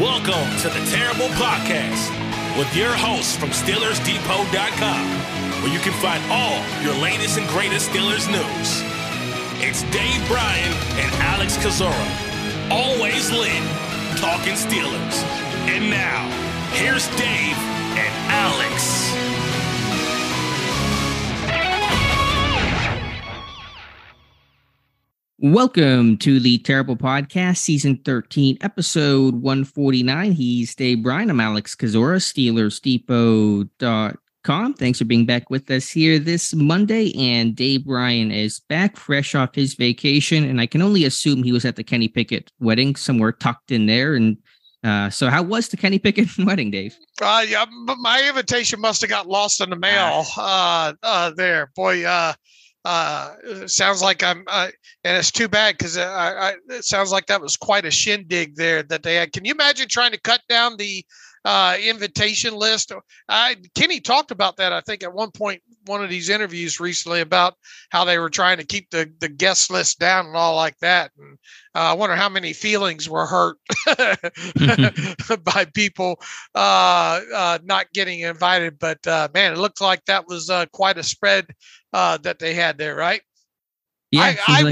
Welcome to the Terrible Podcast with your hosts from SteelersDepot.com, where you can find all your latest and greatest Steelers news. It's Dave Bryan and Alex Kozora, always lit, talking Steelers. And now, here's Dave and Alex. Welcome to the Terrible Podcast, Season 13, Episode 149. He's Dave Bryan. I'm Alex Kozora, SteelersDepot.com. Thanks for being back with us here this Monday. And Dave Bryan is back, fresh off his vacation. And I can only assume he was at the Kenny Pickett wedding, somewhere tucked in there. And so how was the Kenny Pickett wedding, Dave? Yeah, but my invitation must have got lost in the mail there. Boy, it sounds like and it's too bad because it sounds like that was quite a shindig there that they had. Can you imagine trying to cut down the invitation list? Kenny talked about that, I think, at one point, one of these interviews recently, about how they were trying to keep the guest list down and all like that. And I wonder how many feelings were hurt by people not getting invited. But man, it looked like that was quite a spread that they had there, right? Yeah, I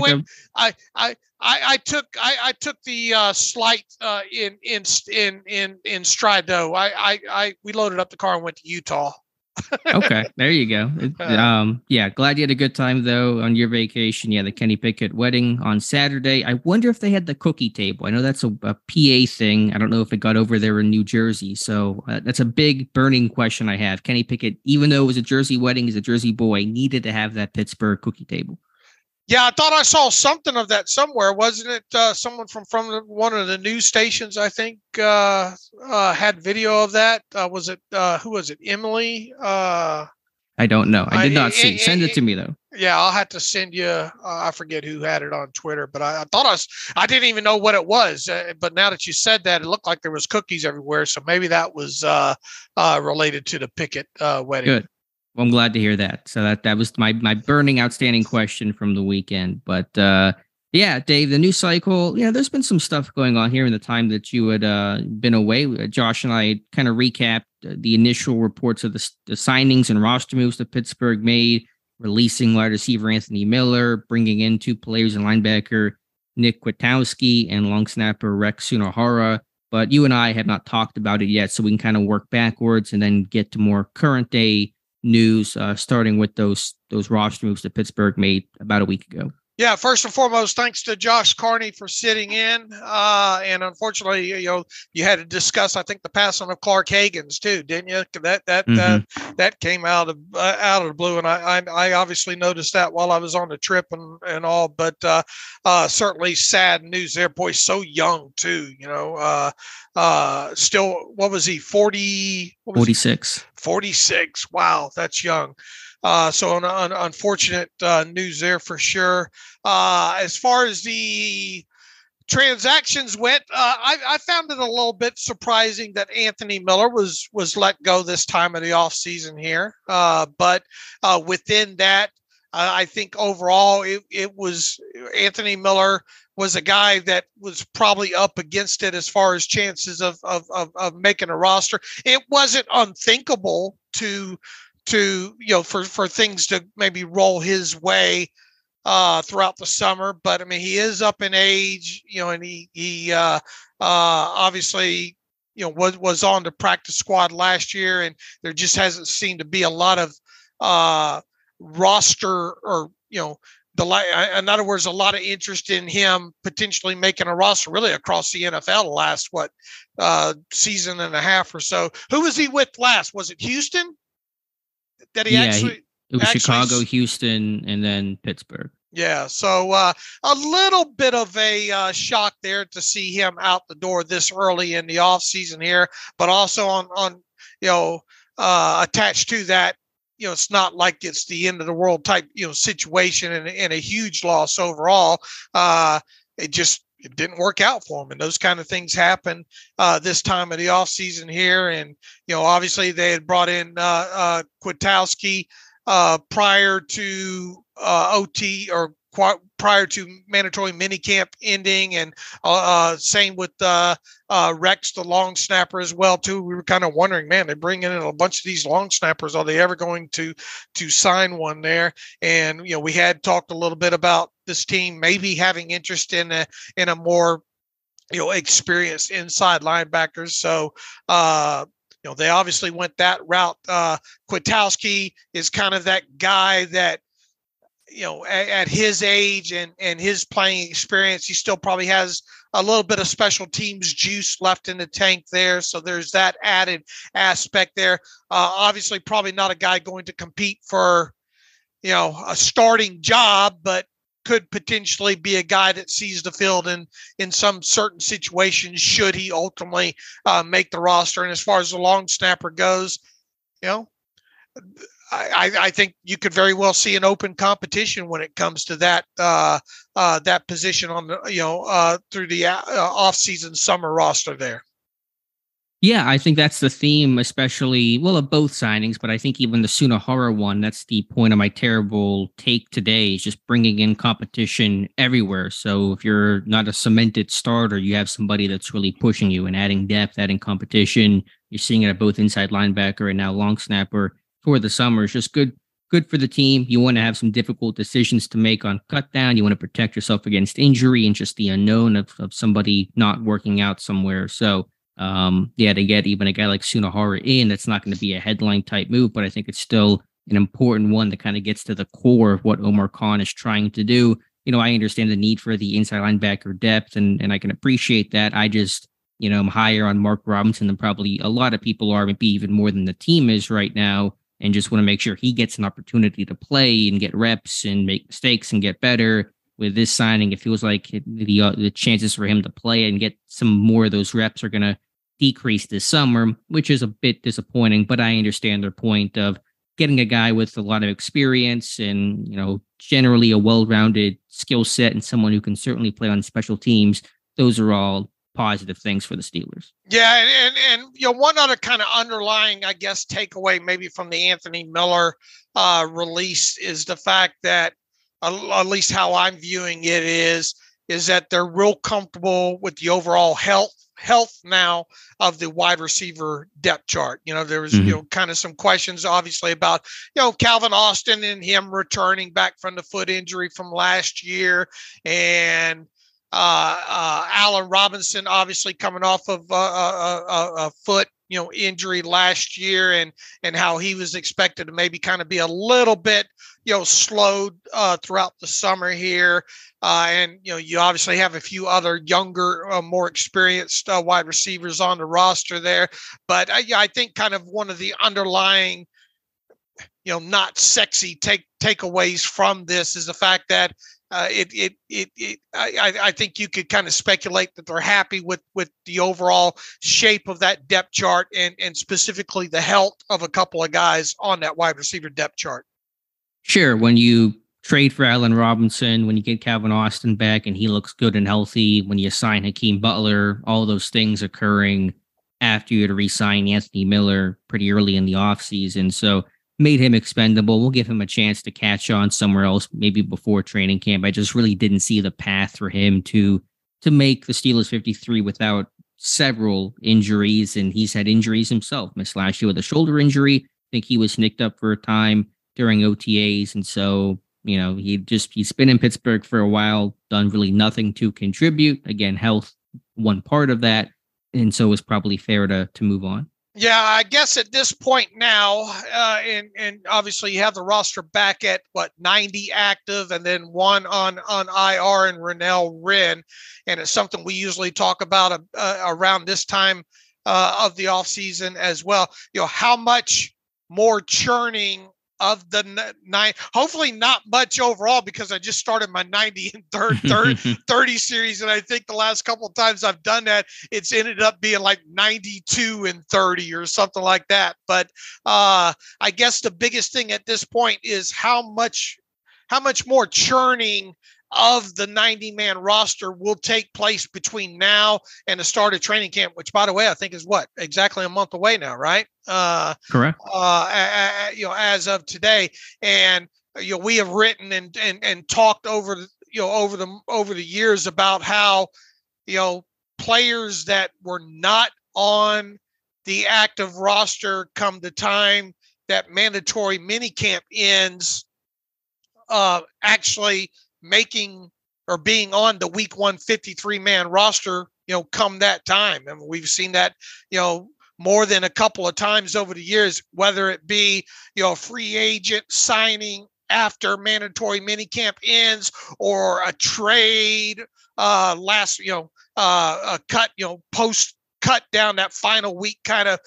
took the slight in stride though. We loaded up the car and went to Utah. Okay, there you go. Yeah, glad you had a good time though on your vacation. Yeah, the Kenny Pickett wedding on Saturday. I wonder if they had the cookie table. I know that's a PA thing. I don't know if it got over there in New Jersey. So that's a big burning question I have. Kenny Pickett, even though it was a Jersey wedding, he's a Jersey boy, needed to have that Pittsburgh cookie table. Yeah, I thought I saw something of that somewhere. Wasn't it someone from one of the news stations, I think, had video of that? Was it who was it? Emily? I don't know. I did not see. Send it to me, though. Yeah, I'll have to send you. I forget who had it on Twitter, but I thought I didn't even know what it was. But now that you said that, it looked like there was cookies everywhere. So maybe that was related to the Pickett wedding. Good. Well, I'm glad to hear that. So that was my burning outstanding question from the weekend. But yeah, Dave, the news cycle, there's been some stuff going on here in the time that you had been away. Josh and I kind of recapped the initial reports of the signings and roster moves that Pittsburgh made, releasing wide receiver Anthony Miller, bringing in two players and linebacker Nick Kwiatkowski and long snapper Rex Sunahara. But you and I have not talked about it yet, so we can kind of work backwards and then get to more current day news, starting with those roster moves that Pittsburgh made about a week ago. Yeah, first and foremost, thanks to Josh Carney for sitting in. And unfortunately, you had to discuss, I think, the passing of Clark Hagan's too, didn't you? That came out of the blue, and I obviously noticed that while I was on the trip and all. But certainly sad news there. Boy, so young too. Still, what was he? 46. 46. Wow, that's young. So unfortunate news there for sure. As far as the transactions went, I found it a little bit surprising that Anthony Miller was let go this time of the offseason here. But within that, I think overall it was Anthony Miller was a guy that was probably up against it as far as chances of making a roster. It wasn't unthinkable for things to maybe roll his way throughout the summer, but I mean, he is up in age, and he obviously, was on the practice squad last year, and there just hasn't seemed to be a lot of roster or, in other words, a lot of interest in him potentially making a roster really across the NFL the last, season and a half or so. Who was he with last? Was it Houston? That it was Chicago, Houston, and then Pittsburgh. Yeah, so a little bit of a shock there to see him out the door this early in the offseason here, but also on attached to that, it's not like it's the end of the world type situation and a huge loss overall. It didn't work out for him, and those kind of things happen this time of the offseason here. And obviously they had brought in Kwiatkowski prior to OT or prior to mandatory minicamp ending, and same with Rex, the long snapper, as well too. We were kind of wondering, man, they're bringing in a bunch of these long snappers. Are they ever going to sign one there? And we had talked a little bit about this team maybe having interest in a more experienced inside linebackers. So they obviously went that route. Kwiatkowski is kind of that guy that, at his age and his playing experience, he still probably has a little bit of special teams juice left in the tank there. So there's that added aspect there. Obviously, probably not a guy going to compete for, a starting job, but could potentially be a guy that sees the field in some certain situations should he ultimately make the roster. And as far as the long snapper goes, I think you could very well see an open competition when it comes to that that position on the through the off-season summer roster there. Yeah, I think that's the theme, especially of both signings, but I think even the Sunahara one, that's the point of my terrible take today, is just bringing in competition everywhere. So if you're not a cemented starter, you have somebody that's really pushing you and adding depth, adding competition. You're seeing it at both inside linebacker and now long snapper for the summer. It's just good for the team. You want to have some difficult decisions to make on cut down. You want to protect yourself against injury and just the unknown of somebody not working out somewhere. So to get even a guy like Sunahara in, that's not going to be a headline type move, but I think it's still an important one that kind of gets to the core of what Omar Khan is trying to do. I understand the need for the inside linebacker depth, and I can appreciate that. I just, I'm higher on Mark Robinson than probably a lot of people are, maybe even more than the team is right now, and just want to make sure he gets an opportunity to play and get reps and make mistakes and get better. With this signing, it feels like the chances for him to play and get some more of those reps are going to decrease this summer, which is a bit disappointing, but I understand their point of getting a guy with a lot of experience and, generally a well-rounded skill set and someone who can certainly play on special teams. Those are all positive things for the Steelers. Yeah. And one other kind of underlying, I guess, takeaway maybe from the Anthony Miller release is the fact that, at least how I'm viewing it is that they're real comfortable with the overall health now of the wide receiver depth chart. There was, kind of some questions obviously about, Calvin Austin and him returning back from the foot injury from last year, and Allen Robinson obviously coming off of a foot injury last year, and how he was expected to maybe kind of be a little bit slowed throughout the summer here, and you obviously have a few other younger, more experienced wide receivers on the roster there. But I think kind of one of the underlying not sexy takeaways from this is the fact that I think you could kind of speculate that they're happy with the overall shape of that depth chart, and specifically the health of a couple of guys on that wide receiver depth chart. Sure. When you trade for Allen Robinson, when you get Calvin Austin back and he looks good and healthy, when you sign Hakeem Butler, all those things occurring after you had to re-sign Anthony Miller pretty early in the offseason. So made him expendable. We'll give him a chance to catch on somewhere else, maybe before training camp. I just really didn't see the path for him to make the Steelers 53 without several injuries, and he's had injuries himself. Missed last year with a shoulder injury. I think he was nicked up for a time during OTAs, and so he's been in Pittsburgh for a while, done really nothing to contribute. Again, health one part of that, and so it's probably fair to move on. Yeah, I guess at this point now, and obviously you have the roster back at 90 active, and then one on IR and Renell Wren, and it's something we usually talk about around this time of the offseason as well. How much more churning of the 9, hopefully not much overall, because I just started my 90 and 30 series. And I think the last couple of times I've done that, it's ended up being like 92 and 30 or something like that. But I guess the biggest thing at this point is how much more churning of the 90-man roster will take place between now and the start of training camp, which, by the way, I think is exactly a month away now, right? Correct. As of today. And, we have written and talked over the years about how, players that were not on the active roster come the time that mandatory minicamp ends, actually making or being on the week 1 53-man roster, come that time. And we've seen that, more than a couple of times over the years, whether it be, a free agent signing after mandatory minicamp ends, or a trade a cut, post cut down that final week kind of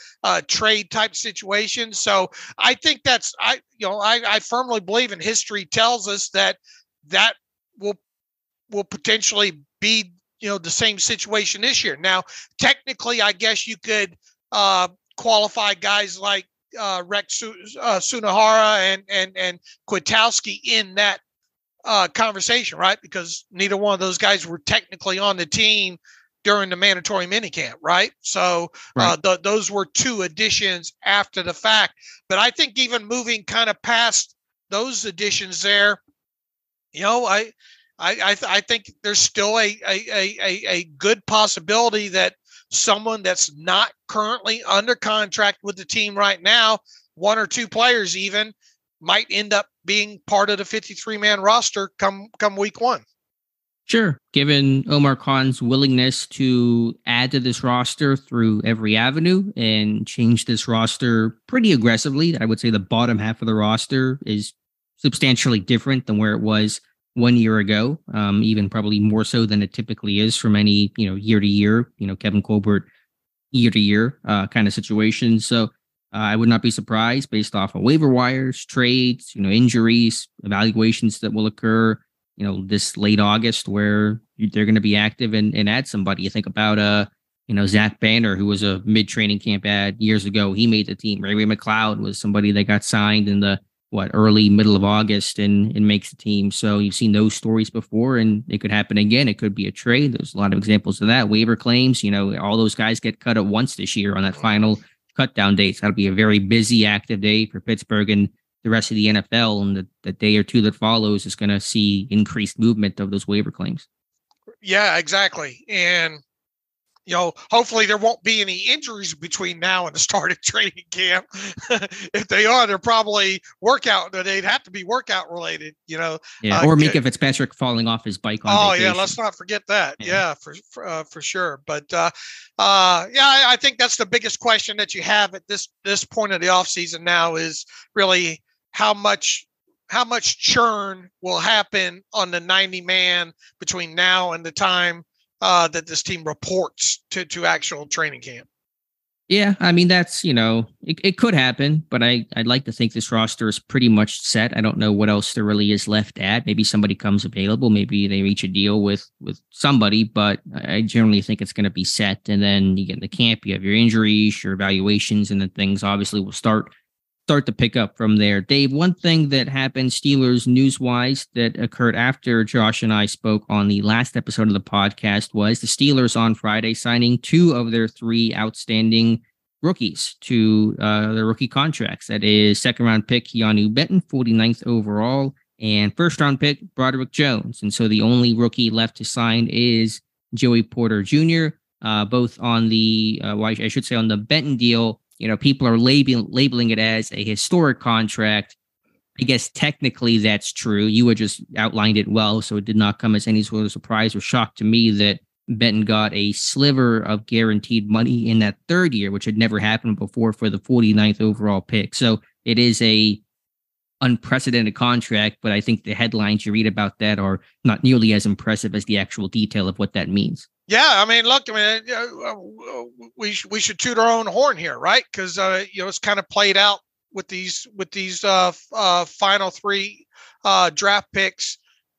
trade type situation. So I think I firmly believe, and history tells us that will potentially be, the same situation this year. Now, technically, I guess you could qualify guys like Rex Sunahara and Kwiatkowski in that conversation, right? Because neither one of those guys were technically on the team during the mandatory minicamp, right? So right. Those were 2 additions after the fact. But I think even moving kind of past those additions there, I think there's still a good possibility that someone that's not currently under contract with the team right now, 1 or 2 players even, might end up being part of the 53-man roster come week 1. Sure. Given Omar Khan's willingness to add to this roster through every avenue and change this roster pretty aggressively, I would say the bottom half of the roster is substantially different than where it was 1 year ago, even probably more so than it typically is from any, year to year, Kevin Colbert year to year kind of situation. So I would not be surprised based off of waiver wires, trades, injuries, evaluations that will occur, this late August where they're going to be active and add somebody. You think about, Zach Banner, who was a mid-training camp ad years ago. He made the team. Ray McLeod was somebody that got signed in the early middle of August and makes the team. So you've seen those stories before, and it could happen again. It could be a trade. There's a lot of examples of that. Waiver claims, all those guys get cut at once this year on that final cut down date. So that'll be a very busy, active day for Pittsburgh and the rest of the NFL. And the day or 2 that follows is going to see increased movement of those waiver claims. Yeah, exactly. And, hopefully there won't be any injuries between now and the start of training camp. If they are, they're probably they'd have to be workout related, Yeah, or Minkah Fitzpatrick falling off his bike on vacation. Yeah, let's not forget that. Yeah, for sure. But I think that's the biggest question that you have at this point of the offseason now is really how much churn will happen on the 90-man between now and the time that this team reports to actual training camp. Yeah, I mean, that's, it could happen, but I'd like to think this roster is pretty much set. I don't know what else there really is left at. Maybe somebody comes available. Maybe they reach a deal with somebody, but I generally think it's going to be set. And then you get in the camp, you have your injuries, your evaluations, and then things obviously will start to pick up from there. Dave, one thing that happened Steelers news-wise that occurred after Josh and I spoke on the last episode of the podcast was the Steelers on Friday signing 2 of their 3 outstanding rookies to their rookie contracts. That is second-round pick Keeanu Benton, 49th overall, and first-round pick Broderick Jones. And so the only rookie left to sign is Joey Porter Jr., both on the, I should say on the Benton deal. People are labeling it as a historic contract. I guess technically that's true. You had just outlined it well, so it did not come as any sort of surprise or shock to me that Benton got a sliver of guaranteed money in that 3rd year, which had never happened before for the 49th overall pick. So it is a unprecedented contract, but I think the headlines you read about that are not nearly as impressive as the actual detail of what that means. Yeah, I mean, look, we should toot our own horn here, right? Because it's kind of played out with these final 3 draft picks,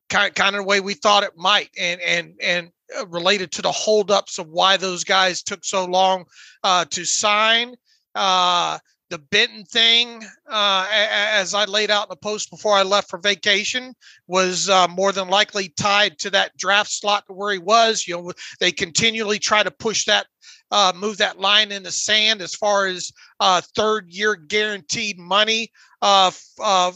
kind of the way we thought it might, and related to the holdups of why those guys took so long to sign. The the Benton thing, as I laid out in the post before I left for vacation, was more than likely tied to that draft slot to where he was. They continually try to push that, move that line in the sand as far as third-year guaranteed money around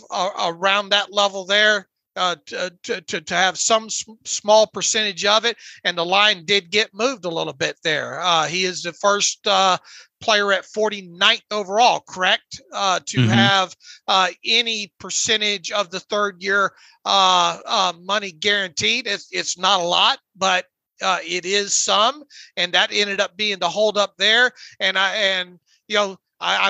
that level there. To have some small percentage of it, and the line did get moved a little bit there. He is the first player at 49th overall, correct, to have any percentage of the third year money guaranteed. It's not a lot, but it is some, and that ended up being the holdup there. And I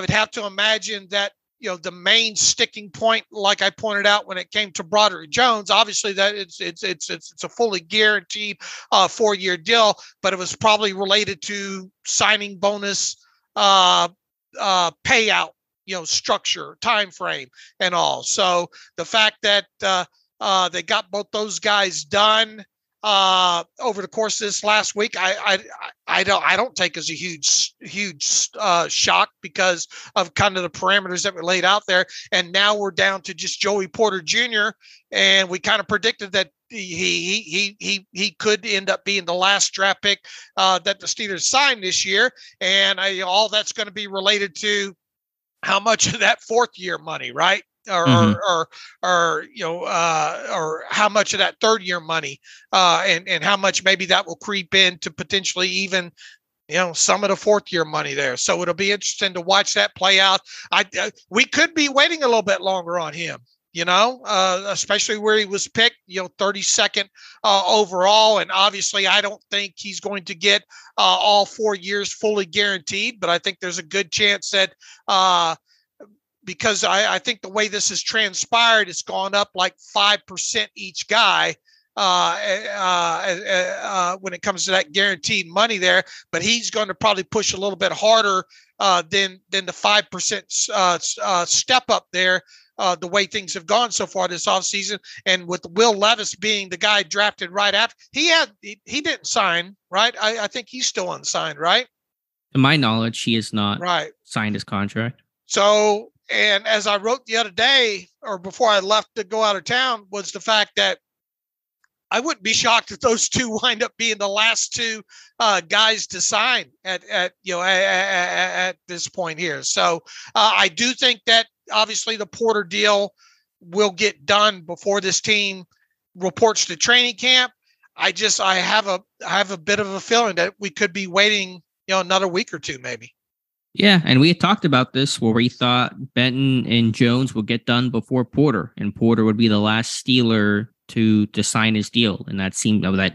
would have to imagine that the main sticking point, like I pointed out when it came to Broderick Jones, obviously that it's a fully guaranteed 4-year deal, but it was probably related to signing bonus payout, structure, time frame, and all. So the fact that they got both those guys done over the course of this last week, I don't take as a huge shock because of kind of the parameters that were laid out there. And now we're down to just Joey Porter Jr. And we kind of predicted that he could end up being the last draft pick that the Steelers signed this year. And all that's going to be related to how much of that fourth year money, right? Or how much of that third year money, and how much maybe that will creep into potentially even, some of the fourth year money there. So it'll be interesting to watch that play out. We could be waiting a little bit longer on him, especially where he was picked, 32nd overall. And obviously I don't think he's going to get all 4 years fully guaranteed, but I think there's a good chance that, because I think the way this has transpired, it's gone up like 5% each guy when it comes to that guaranteed money there. But he's going to probably push a little bit harder than the 5% step up there, the way things have gone so far this offseason. And with Will Levis being the guy drafted right after, he didn't sign, right? I think he's still unsigned, right? To my knowledge, he is not signed his contract. So, and as I wrote the other day, or before I left to go out of town, was the fact that I wouldn't be shocked if those two wind up being the last two guys to sign at this point here. So I do think that obviously the Porter deal will get done before this team reports to training camp. I have a bit of a feeling that we could be waiting, another week or two, maybe. Yeah, and we had talked about this where we thought Benton and Jones would get done before Porter, and Porter would be the last Steeler to sign his deal, and that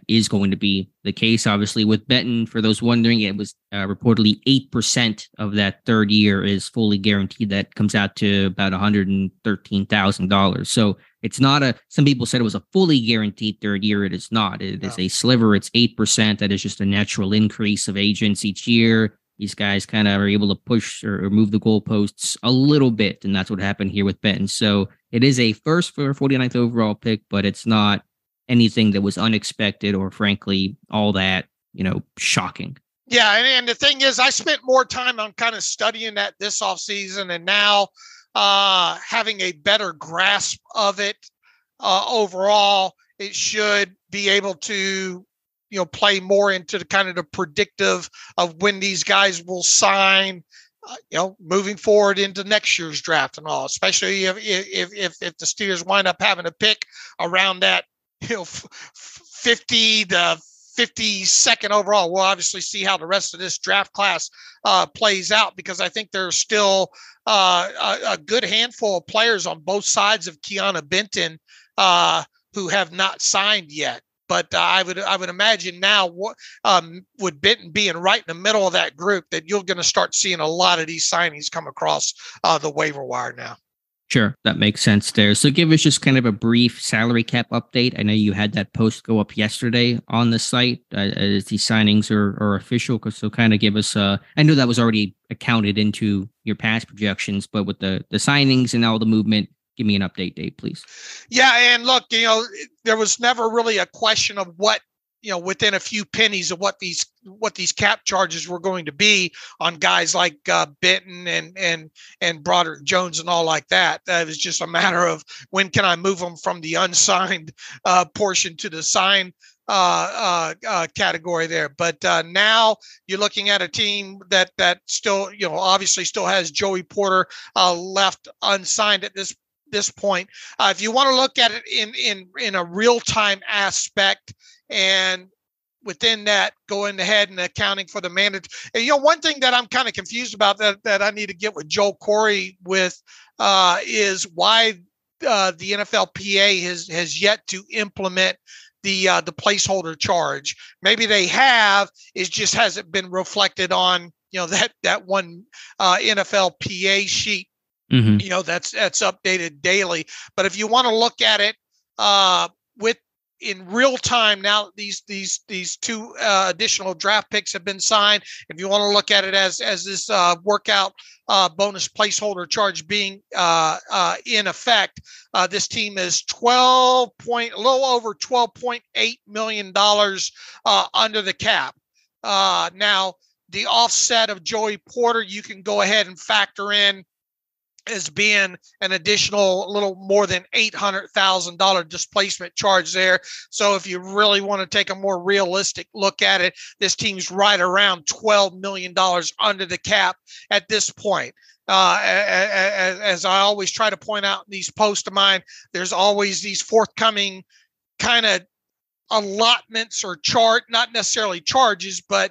is going to be the case. Obviously, with Benton, for those wondering, it was reportedly 8% of that third year is fully guaranteed. That comes out to about $113,000. So it's not some people said it was a fully guaranteed third year. It is not. It is a sliver. It's 8%. That is just a natural increase of agents each year. These guys kind of are able to push or move the goalposts a little bit, and that's what happened here with Benton. So it is a first for 49th overall pick, but it's not anything that was unexpected or, frankly, all that, shocking. Yeah, and the thing is, I spent more time on kind of studying that this offseason, and now having a better grasp of it overall, it should be able to play more into the kind of the predictive of when these guys will sign, moving forward into next year's draft and all, especially if the Steelers wind up having a pick around that, 50 to 52nd overall. We'll obviously see how the rest of this draft class plays out, because I think there's still a good handful of players on both sides of Keeanu Benton who have not signed yet. But I would imagine now, with Benton being right in the middle of that group, that you're going to start seeing a lot of these signings come across the waiver wire now. Sure, that makes sense there. So give us just kind of a brief salary cap update. I know you had that post go up yesterday on the site as these signings are official. So kind of give us, I know that was already accounted into your past projections, but with the signings and all the movement, give me an update, Dave, please. Yeah, and look, there was never really a question of what within a few pennies of what these cap charges were going to be on guys like Benton and Broderick Jones and all like that. That was just a matter of when can I move them from the unsigned portion to the signed category there. But now you're looking at a team that still, obviously still has Joey Porter left unsigned at this point. If you want to look at it in a real-time aspect, and within that, going ahead and accounting for the mandate. And, one thing that I'm kind of confused about that I need to get with Joel Corey with is why the NFLPA has yet to implement the placeholder charge. Maybe they have, it just hasn't been reflected on, that one NFLPA sheet. Mm-hmm. That's updated daily. But if you want to look at it in real time now, these two additional draft picks have been signed. If you want to look at it as this workout bonus placeholder charge being in effect, this team is a little over $12.8 million under the cap. Now, the offset of Joey Porter, you can go ahead and factor in as being an additional little more than $800,000 displacement charge there. So if you really want to take a more realistic look at it, this team's right around $12 million under the cap at this point. As I always try to point out in these posts of mine, there's always these forthcoming kind of allotments or not necessarily charges, but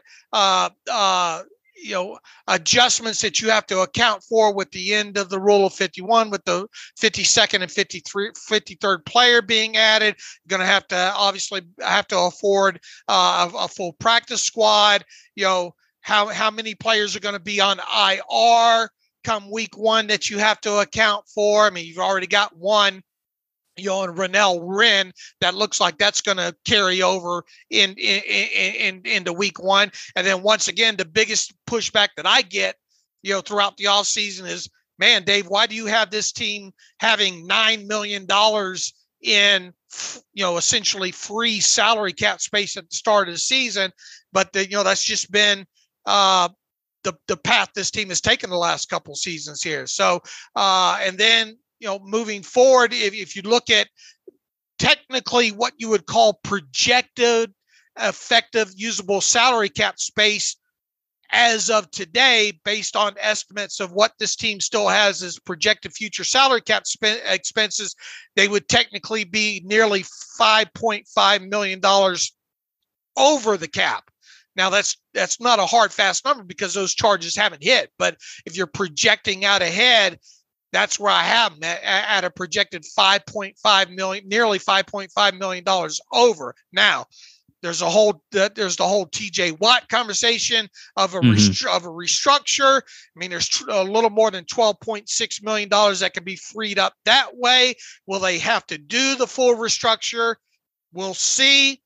adjustments that you have to account for with the end of the rule of 51, with the 52nd and 53rd player being added. You're going to obviously have to afford a full practice squad. How many players are going to be on IR come week one that you have to account for? I mean, you've already got one. And Rennell Wren, that looks like that's going to carry over into week one. And then once again, the biggest pushback that I get, throughout the offseason is, man, Dave, why do you have this team having $9 million in, essentially free salary cap space at the start of the season? But that's just been the path this team has taken the last couple seasons here. So, and then, moving forward, if you look at technically what you would call projected effective usable salary cap space as of today, based on estimates of what this team still has as projected future salary cap expenses, they would technically be nearly $5.5 million over the cap. Now, that's not a hard, fast number because those charges haven't hit. But if you're projecting out ahead, that's where I have them at a projected $5.5 million, nearly $5.5 million over. Now, there's the whole TJ Watt conversation of a restructure. I mean, there's a little more than $12.6 million that can be freed up that way. Will they have to do the full restructure? We'll see.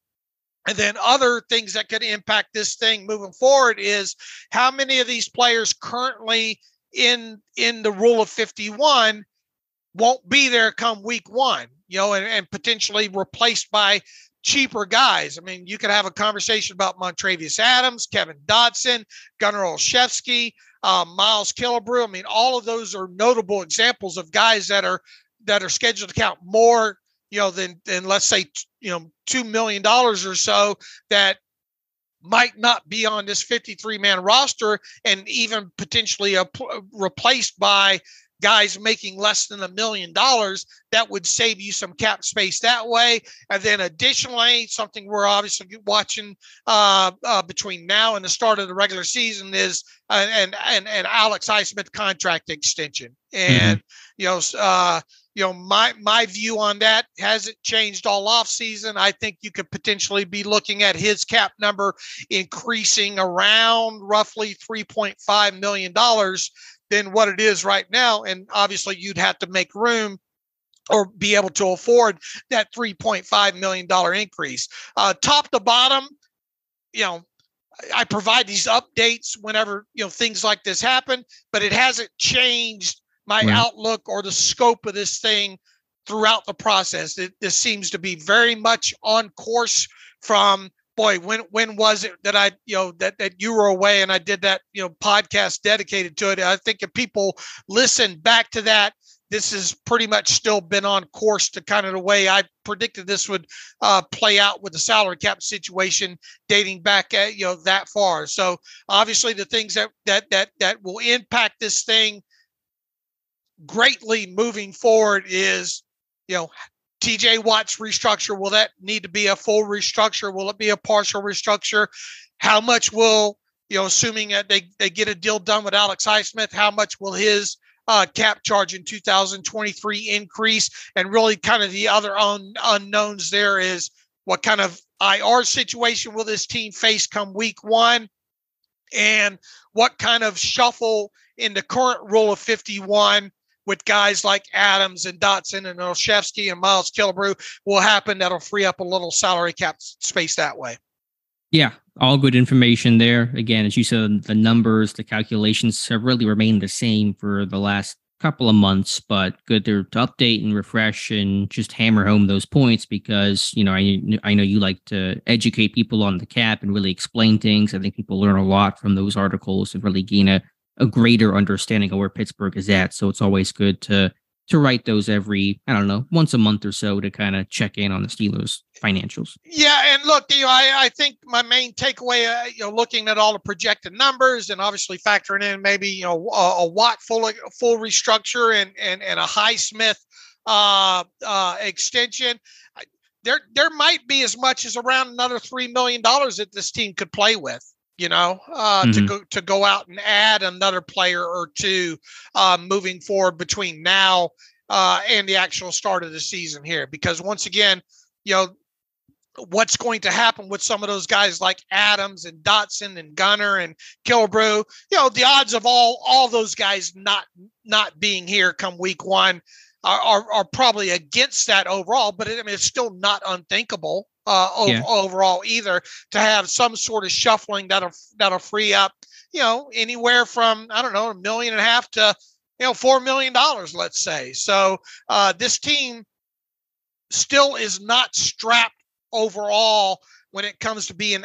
And then other things that could impact this thing moving forward is how many of these players currently in the rule of 51 won't be there come week one, and potentially replaced by cheaper guys. I mean, you could have a conversation about Montravius Adams, Kevin Dotson, Gunnar Olszewski, Miles Killebrew. I mean, all of those are notable examples of guys that are scheduled to count more, than let's say, $2 million or so that might not be on this 53-man roster, and even potentially replaced by guys making less than $1 million. That would save you some cap space that way. And then additionally, something we're obviously watching between now and the start of the regular season is an Alex Highsmith contract extension. And my view on that hasn't changed all off season. I think you could potentially be looking at his cap number increasing around roughly $3.5 million than what it is right now. And obviously you'd have to make room or be able to afford that $3.5 million increase. Top to bottom, I provide these updates whenever, things like this happen, but it hasn't changed my outlook or the scope of this thing throughout the process. This seems to be very much on course from boy, when was it that I, that you were away and I did that, podcast dedicated to it. I think if people listen back to that, this has pretty much still been on course to kind of the way I predicted this would play out with the salary cap situation dating back that far. So obviously the things that will impact this thing greatly moving forward is, TJ Watt's restructure. Will that need to be a full restructure? Will it be a partial restructure? How much will, assuming that they get a deal done with Alex Highsmith, how much will his cap charge in 2023 increase? And really kind of the other unknowns there is what kind of IR situation will this team face come week one? And what kind of shuffle in the current rule of 51 with guys like Adams and Dotson and Olszewski and Miles Killebrew will happen that'll free up a little salary cap space that way. Yeah, all good information there. Again, as you said, the numbers, the calculations have really remained the same for the last couple of months, but good to update and refresh and just hammer home those points because, I know you like to educate people on the cap and really explain things. I think people learn a lot from those articles and really gain a greater understanding of where Pittsburgh is at. So it's always good to write those every, once a month or so to kind of check in on the Steelers financials. Yeah. And look, I think my main takeaway, looking at all the projected numbers and obviously factoring in maybe, a Watt full restructure and a Highsmith extension, there might be as much as around another $3 million that this team could play with. To go out and add another player or two moving forward between now and the actual start of the season here. Because once again, what's going to happen with some of those guys like Adams and Dotson and Gunner and Killebrew, the odds of all those guys not being here come week one are probably against that overall, but it's still not unthinkable. Overall either to have some sort of shuffling that'll free up, anywhere from, $1.5 million to, $4 million, let's say. So this team still is not strapped overall when it comes to being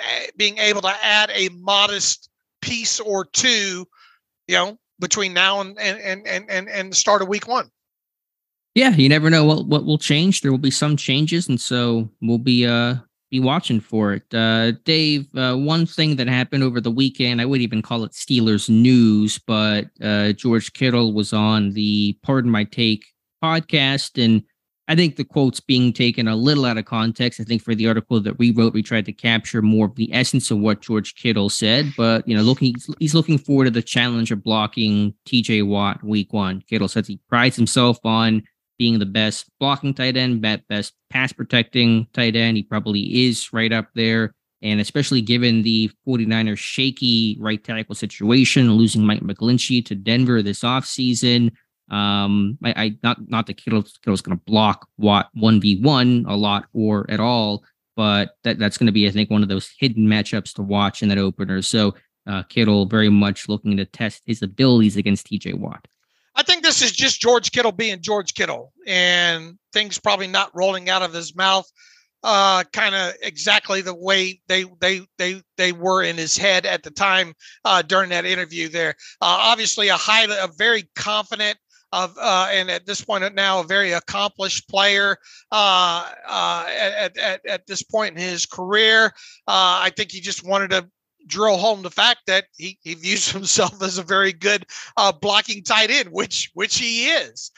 able to add a modest piece or two, between now and the start of week one. Yeah, you never know what will change. There will be some changes, and so we'll be watching for it. Dave, one thing that happened over the weekend, I wouldn't even call it Steelers news, but George Kittle was on the Pardon My Take podcast, and I think the quote's being taken a little out of context. I think for the article that we wrote, we tried to capture more of the essence of what George Kittle said, but he's looking forward to the challenge of blocking TJ Watt week one. Kittle says he prides himself on being the best blocking tight end, best pass protecting tight end. He probably is right up there. And especially given the 49ers shaky right tackle situation, losing Mike McGlinchey to Denver this offseason. Not that Kittle's going to block Watt 1v1 a lot or at all, but that's going to be, I think, one of those hidden matchups to watch in that opener. So Kittle very much looking to test his abilities against TJ Watt. I think this is just George Kittle being George Kittle and things probably not rolling out of his mouth kind of exactly the way they were in his head at the time during that interview there. Obviously a very confident and at this point now a very accomplished player at this point in his career. I think he just wanted to drill home the fact that he views himself as a very good blocking tight end, which he is.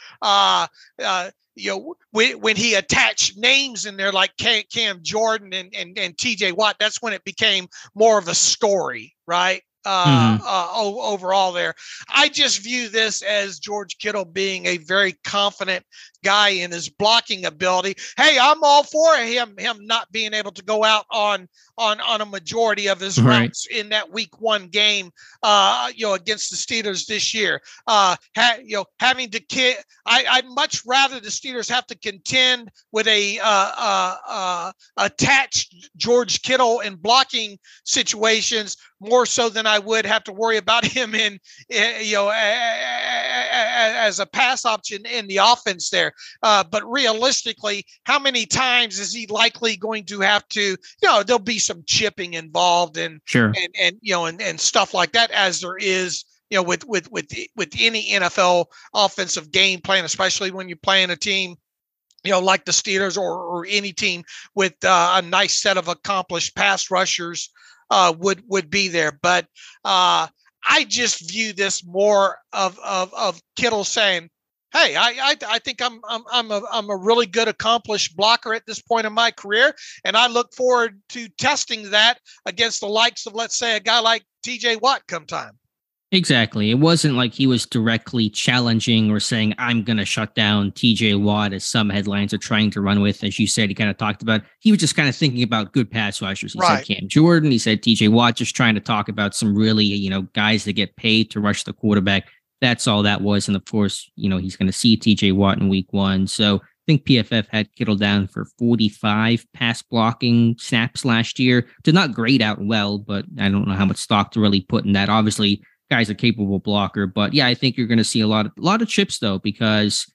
When he attached names in there like Cam Jordan and TJ Watt, that's when it became more of a story, right? Overall there. I just view this as George Kittle being a very confident guy in his blocking ability. Hey, I'm all for him not being able to go out on a majority of his routes in that week one game, against the Steelers this year. Having to I'd much rather the Steelers have to contend with a attached George Kittle in blocking situations more so than I would have to worry about him in as a pass option in the offense there. But realistically, how many times is he likely going to have to, there'll be some chipping involved and stuff like that, as there is, with any NFL offensive game plan, especially when you're playing a team, like the Steelers or any team with a nice set of accomplished pass rushers would be there. But I just view this more of Kittle saying, "Hey, I think I'm a really good accomplished blocker at this point in my career, and I look forward to testing that against the likes of, let's say, a guy like T.J. Watt come time." Exactly. It wasn't like he was directly challenging or saying, "I'm going to shut down TJ Watt," as some headlines are trying to run with. As you said, he kind of talked about, he was just kind of thinking about good pass rushers. He said Cam Jordan, he said TJ Watt, just trying to talk about some really, guys that get paid to rush the quarterback. That's all that was. And of course, he's going to see TJ Watt in week 1. So I think PFF had Kittle down for 45 pass blocking snaps last year. Did not grade out well, but I don't know how much stock to really put in that. Obviously, guy's a capable blocker, but yeah, I think you're going to see a lot of chips though, because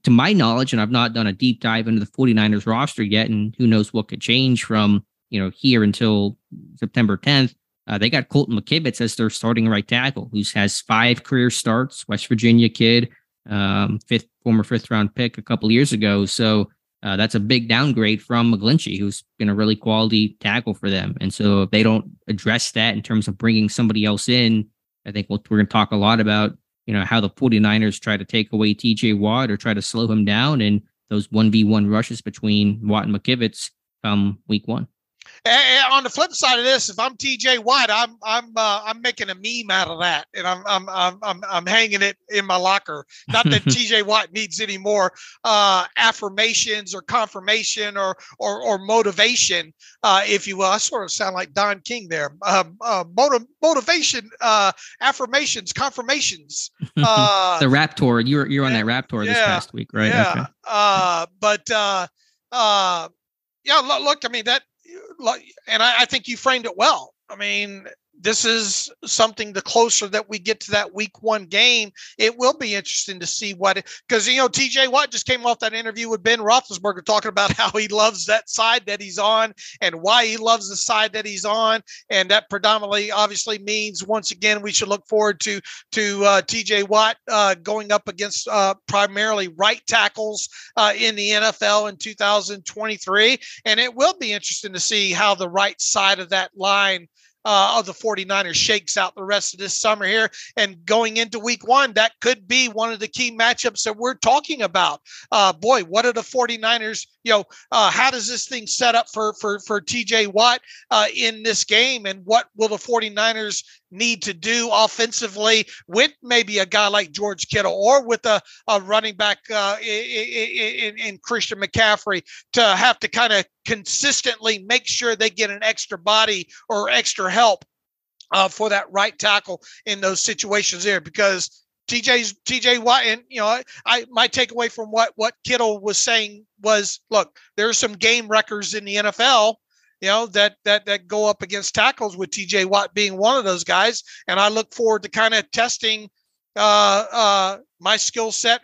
to my knowledge, and I've not done a deep dive into the 49ers roster yet, and who knows what could change from, here until September 10th. They got Colton McKivitz as their starting right tackle, who has 5 career starts, West Virginia kid, former 5th round pick a couple years ago. So that's a big downgrade from McGlinchey, who's been a really quality tackle for them. And so if they don't address that in terms of bringing somebody else in, I think we're going to talk a lot about, how the 49ers try to take away TJ Watt or try to slow him down, and those 1v1 rushes between Watt and McKivitz come week 1. And on the flip side of this, if I'm TJ Watt, I'm making a meme out of that, and I'm hanging it in my locker. Not that TJ Watt needs any more affirmations or confirmation or motivation, if you will. I sort of sound like Don King there. Motivation, affirmations, confirmations. The rap tour. You're on that rap tour this past week, right? Yeah. Okay. Look, I mean that. And I think you framed it well. I mean, this is something, the closer that we get to that week 1 game, it will be interesting to see because, TJ Watt just came off that interview with Ben Roethlisberger talking about how he loves that side that he's on and why he loves the side that he's on. And that predominantly obviously means, once again, we should look forward to TJ Watt going up against primarily right tackles in the NFL in 2023. And it will be interesting to see how the right side of that line of the 49ers shakes out the rest of this summer here. And going into week 1, that could be one of the key matchups that we're talking about. What are the 49ers, how does this thing set up for TJ Watt in this game? And what will the 49ers need to do offensively with maybe a guy like George Kittle or with a running back in Christian McCaffrey to have to kind of consistently make sure they get an extra body or extra help for that right tackle in those situations there? Because TJ Watt, and my takeaway from what Kittle was saying was, look, there's some game wreckers in the NFL, that go up against tackles, with TJ Watt being one of those guys. And I look forward to kind of testing my skill set,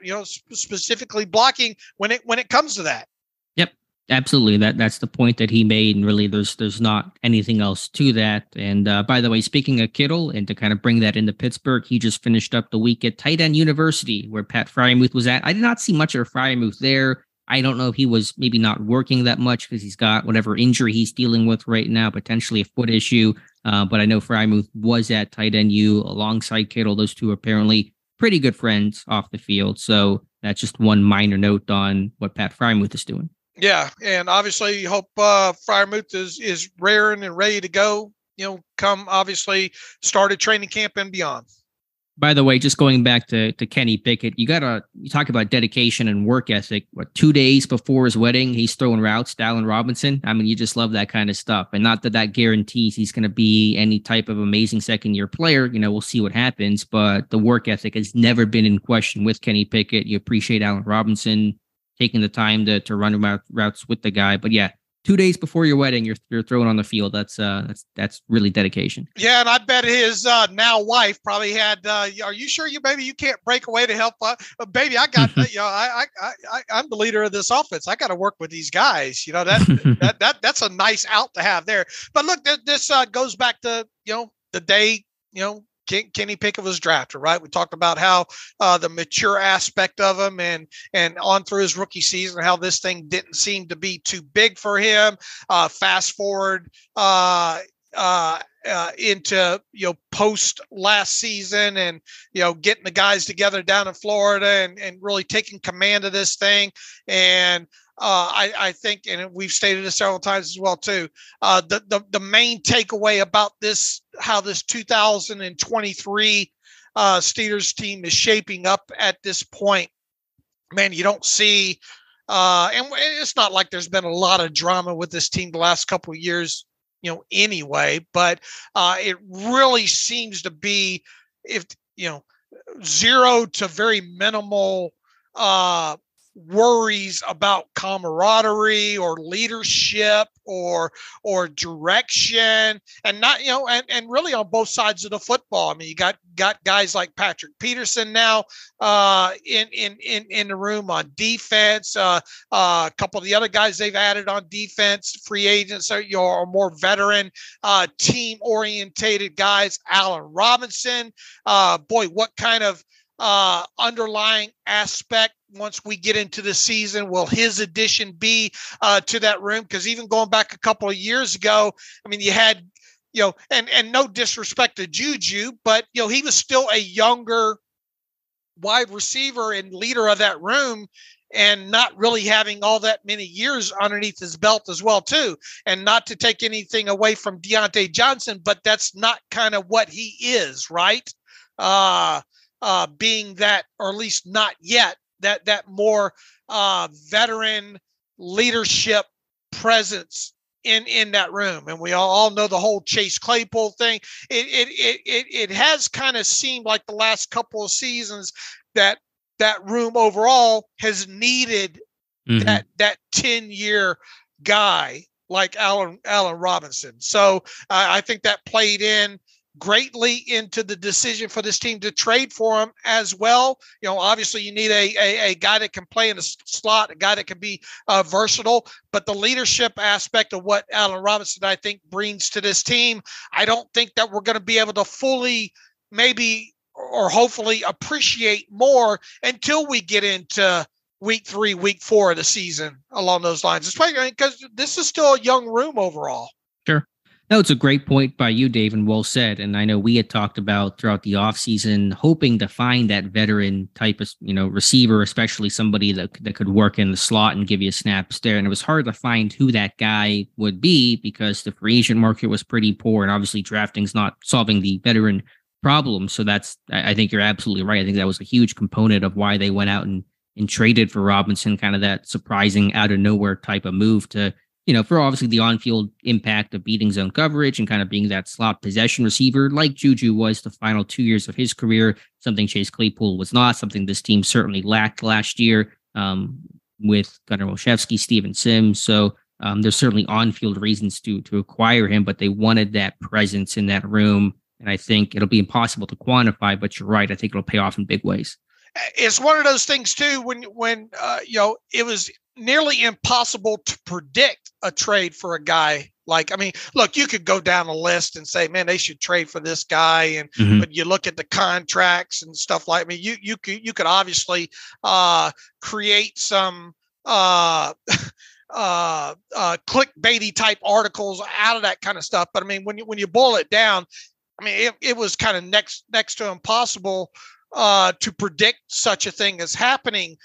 specifically blocking when it comes to that. Yep, absolutely. That's the point that he made. And really, there's not anything else to that. And by the way, speaking of Kittle, and to kind of bring that into Pittsburgh, he just finished up the week at Tight End University, where Pat Fryermuth was at. I did not see much of Fryermuth there. I don't know if he was maybe not working that much because he's got whatever injury he's dealing with right now, potentially a foot issue. But I know Fryermuth was at Tight End U alongside Kittle. Those two are apparently pretty good friends off the field. So that's just one minor note on what Pat Fryermuth is doing. Yeah, and obviously you hope Fryermuth is raring and ready to go, come obviously started training camp and beyond. By the way, just going back to Kenny Pickett, you talk about dedication and work ethic. 2 days before his wedding, he's throwing routes to Allen Robinson. I mean, you just love that kind of stuff. And not that guarantees he's going to be any type of amazing second-year player. We'll see what happens. But the work ethic has never been in question with Kenny Pickett. You appreciate Allen Robinson taking the time to run routes with the guy. But yeah, 2 days before your wedding, you're thrown on the field. That's really dedication. Yeah, and I bet his now wife probably had. Are you sure maybe you can't break away to help? Baby, I got I'm the leader of this offense. I got to work with these guys. That's a nice out to have there. But look, this goes back to the day Kenny Pickett was drafted, right? We talked about how the mature aspect of him and on through his rookie season, how this thing didn't seem to be too big for him. Fast forward into post last season and getting the guys together down in Florida and really taking command of this thing. And I think, and we've stated this several times as well too, the main takeaway about this, how this 2023 Steelers team is shaping up at this point, man, you don't see, and it's not like there's been a lot of drama with this team the last couple of years, anyway, but it really seems to be, if zero to very minimal worries about camaraderie or leadership or direction, and not and really on both sides of the football. I mean, you got guys like Patrick Peterson now in the room on defense. A couple of the other guys they've added on defense, free agents are more veteran, team orientated guys. Allen Robinson, boy, what kind of underlying aspect once we get into the season will his addition be to that room? Because even going back a couple of years ago, I mean, you had and no disrespect to Juju, but he was still a younger wide receiver and leader of that room, and not really having all that many years underneath his belt as well too. And not to take anything away from Deontay Johnson, but that's not kind of what he is, right? Being that, or at least not yet, that more veteran leadership presence in that room. And we all know the whole Chase Claypool thing. It has kind of seemed like the last couple of seasons that room overall has needed that 10-year guy like Allen Robinson. So I think that played in greatly into the decision for this team to trade for him as well. Obviously you need a guy that can play in the slot, a guy that can be versatile, but the leadership aspect of what Allen Robinson, I think, brings to this team, I don't think that we're going to be able to fully maybe or hopefully appreciate more until we get into week 3, week 4 of the season along those lines. Especially because this is still a young room overall. Sure. No, it's a great point by you, Dave, and well said. And I know we had talked about throughout the offseason hoping to find that veteran type of, receiver, especially somebody that could work in the slot and give you snaps there. And it was hard to find who that guy would be because the free agent market was pretty poor, and obviously drafting's not solving the veteran problem. So I think you're absolutely right. I think that was a huge component of why they went out and traded for Robinson, kind of that surprising out of nowhere type of move to, for obviously the on-field impact of beating zone coverage and kind of being that slot possession receiver like Juju was the final 2 years of his career, something Chase Claypool was not, something this team certainly lacked last year with Gunnar Olszewski, Steven Sims. So there's certainly on-field reasons to acquire him, but they wanted that presence in that room. And I think it'll be impossible to quantify, but you're right. I think it'll pay off in big ways. It's one of those things too, when it was nearly impossible to predict a trade for a guy. Look, you could go down a list and say, man, they should trade for this guy. But you look at the contracts and stuff like, you could obviously create some clickbaity type articles out of that kind of stuff. But when you boil it down, it was kind of next to impossible to predict such a thing as happening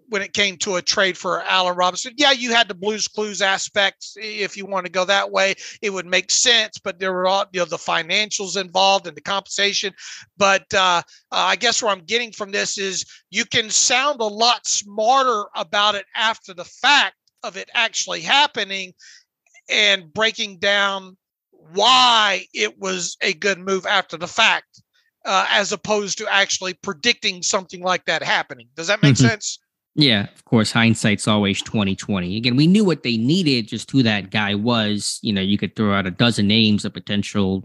when it came to a trade for Allen Robinson. Yeah, you had the Blues Clues aspects. If you want to go that way, it would make sense, but there were all the financials involved and the compensation. But I guess where I'm getting from this is you can sound a lot smarter about it after the fact of it actually happening and breaking down why it was a good move after the fact, as opposed to actually predicting something like that happening. Does that make sense? Yeah, of course, hindsight's always 2020. Again, we knew what they needed, just who that guy was. You could throw out a dozen names of potential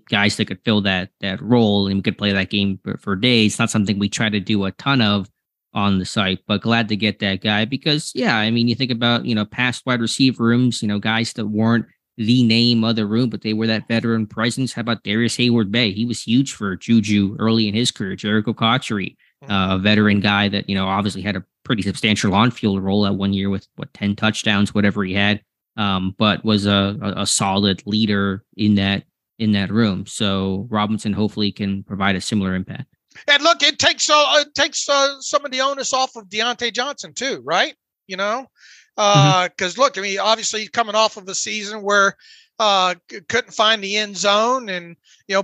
guys that could fill that role, and we could play that game for days. Not something we try to do a ton of on the site, but glad to get that guy because, yeah, I mean, you think about, past wide receiver rooms, guys that weren't the name of the room, but they were that veteran presence. How about Darius Hayward-Bay? He was huge for Juju early in his career. Jericho Cotchery, a veteran guy that, obviously had a pretty substantial on-field role at 1 year with 10 touchdowns, whatever he had, but was a solid leader in that room. So Robinson hopefully can provide a similar impact. And look, it takes some of the onus off of Deontay Johnson too, right? Because look, I mean, obviously he's coming off of a season where couldn't find the end zone, and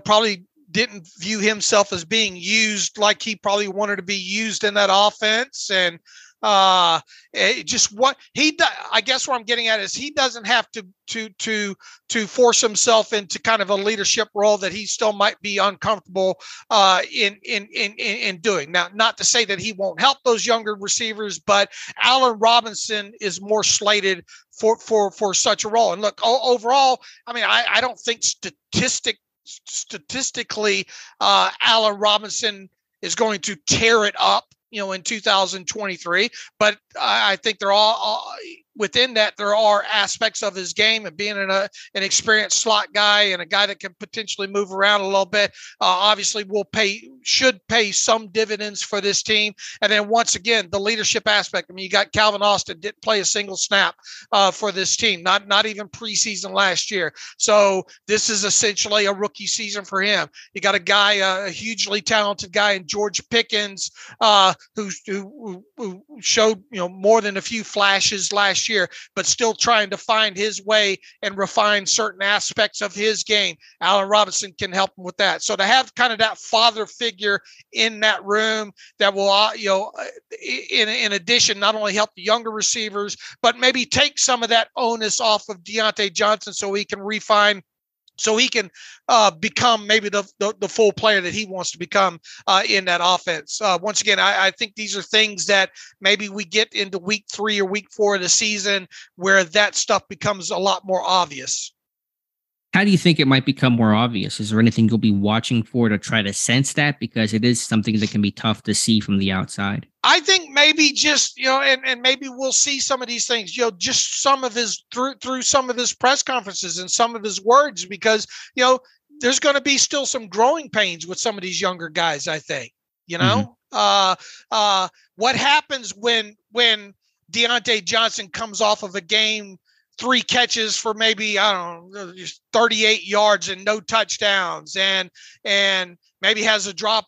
probably didn't view himself as being used like he probably wanted to be used in that offense. And just what I guess what I'm getting at is he doesn't have to force himself into kind of a leadership role that he still might be uncomfortable in doing. Now, not to say that he won't help those younger receivers, but Allen Robinson is more slated for such a role. And look, overall, I mean, I don't think statistically, Allen Robinson is going to tear it up, in 2023. But I think they're all within that. There are aspects of his game and being an experienced slot guy and a guy that can potentially move around a little bit. Obviously, should pay some dividends for this team. And then once again, the leadership aspect. I mean, you got Calvin Austin didn't play a single snap for this team, not even preseason last year. So this is essentially a rookie season for him. You got a guy, a hugely talented guy in George Pickens, who showed more than a few flashes last year, but still trying to find his way and refine certain aspects of his game. Allen Robinson can help him with that. So to have kind of that father figure in that room that will, in addition, not only help the younger receivers, but maybe take some of that onus off of Deontay Johnson so he can refine, so he can become maybe the full player that he wants to become in that offense. Once again, I think these are things that maybe we get into week 3 or week 4 of the season where that stuff becomes a lot more obvious. How do you think it might become more obvious? Is there anything you'll be watching for to try to sense that? Because it is something that can be tough to see from the outside. I think maybe just, and maybe we'll see some of these things, just some of his through some of his press conferences and some of his words, because, there's going to be still some growing pains with some of these younger guys, I think, what happens when Deontay Johnson comes off of a game, 3 catches for maybe, I don't know, just 38 yards and no touchdowns, and maybe has a drop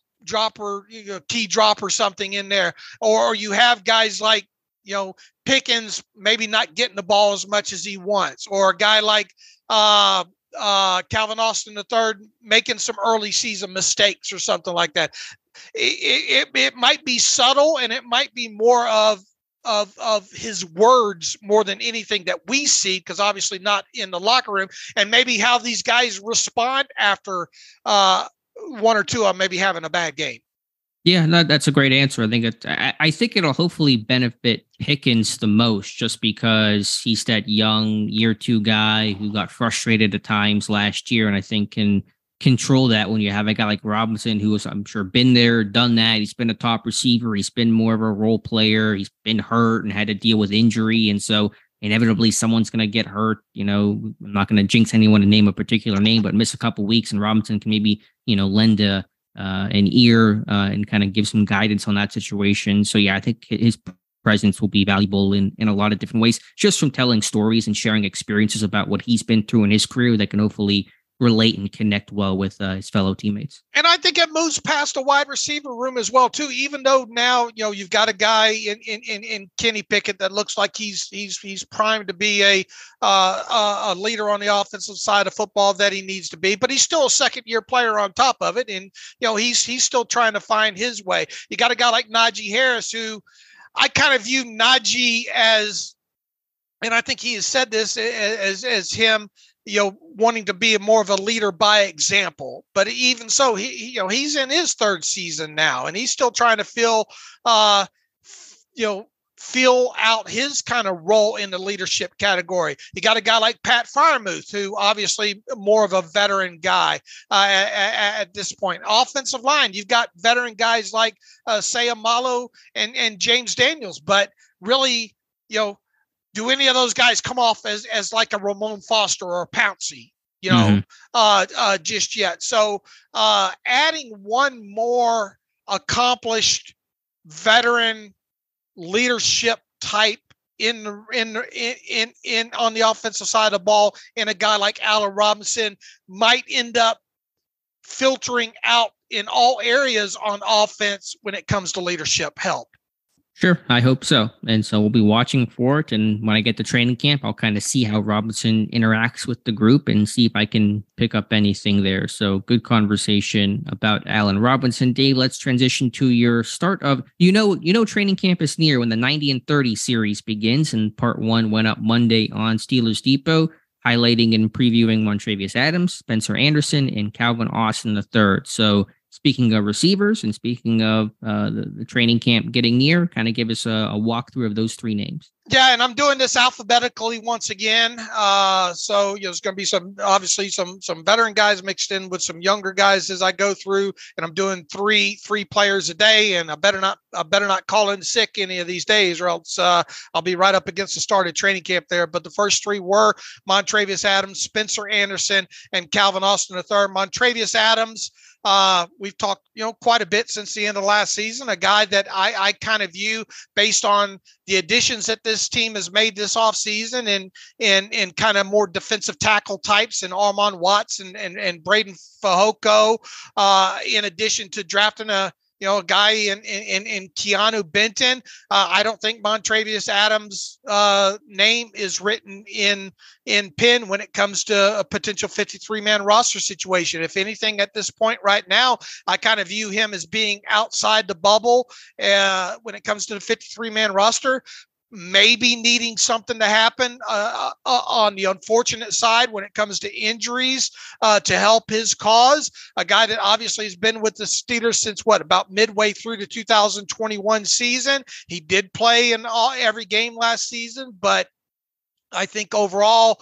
or key drop or something in there, or you have guys like Pickens maybe not getting the ball as much as he wants, or a guy like Calvin Austin III making some early season mistakes or something like that. It might be subtle, and it might be more of his words more than anything that we see, because obviously not in the locker room, and maybe how these guys respond after 1 or 2 of them maybe having a bad game. Yeah, no, that's a great answer. I think it'll hopefully benefit Pickens the most, just because he's that young year 2 guy who got frustrated at times last year, and I think can control that when you have a guy like Robinson, who has, I'm sure, been there, done that. He's been a top receiver. He's been more of a role player. He's been hurt and had to deal with injury. And so inevitably someone's going to get hurt. I'm not going to jinx anyone to name a particular name, but miss a couple weeks, and Robinson can maybe, lend an ear and kind of give some guidance on that situation. So yeah, I think his presence will be valuable in a lot of different ways, just from telling stories and sharing experiences about what he's been through in his career that can hopefully relate and connect well with his fellow teammates. And I think it moves past the wide receiver room as well too, even though now, you've got a guy in Kenny Pickett that looks like he's primed to be a leader on the offensive side of football that he needs to be, but he's still a second-year player on top of it. And, he's still trying to find his way. You got a guy like Najee Harris, who I kind of view Najee as, and I think he has said this as him, wanting to be more of a leader by example. But even so, he's in his 3rd season now, and he's still trying to fill fill out his kind of role in the leadership category. You got a guy like Pat Freiermuth, who obviously more of a veteran guy at this point. Offensive line, you've got veteran guys like Sayamalo and James Daniels, but really, do any of those guys come off as like a Ramon Foster or a Pouncey, just yet? So adding one more accomplished veteran leadership type in on the offensive side of the ball in a guy like Allen Robinson might end up filtering out in all areas on offense when it comes to leadership help. Sure, I hope so. And so we'll be watching for it. And when I get to training camp, I'll kind of see how Robinson interacts with the group and see if I can pick up anything there. So good conversation about Allen Robinson. Dave, let's transition to your start of, training camp is near when the 90 and 30 series begins. And part 1 went up Monday on Steelers Depot, highlighting and previewing Montravius Adams, Spencer Anderson, and Calvin Austin III. So speaking of receivers and speaking of the training camp getting near, kind of give us a walkthrough of those 3 names. Yeah, and I'm doing this alphabetically once again. So there's going to be some veteran guys mixed in with some younger guys as I go through, and I'm doing three players a day. And I better not call in sick any of these days, or else I'll be right up against the start of training camp there. But the first 3 were Montravius Adams, Spencer Anderson, and Calvin Austin III. Montravius Adams, we've talked, quite a bit since the end of last season, a guy that I kind of view based on the additions that this team has made this offseason and kind of more defensive tackle types and Armon Watts and Braden Fehoko, in addition to drafting a guy in Keeanu Benton. I don't think Montravius Adams' name is written in pen when it comes to a potential 53-man roster situation. If anything, at this point right now, I kind of view him as being outside the bubble when it comes to the 53-man roster. Maybe needing something to happen on the unfortunate side when it comes to injuries to help his cause. A guy that obviously has been with the Steelers since about midway through the 2021 season. He did play in every game last season, but I think overall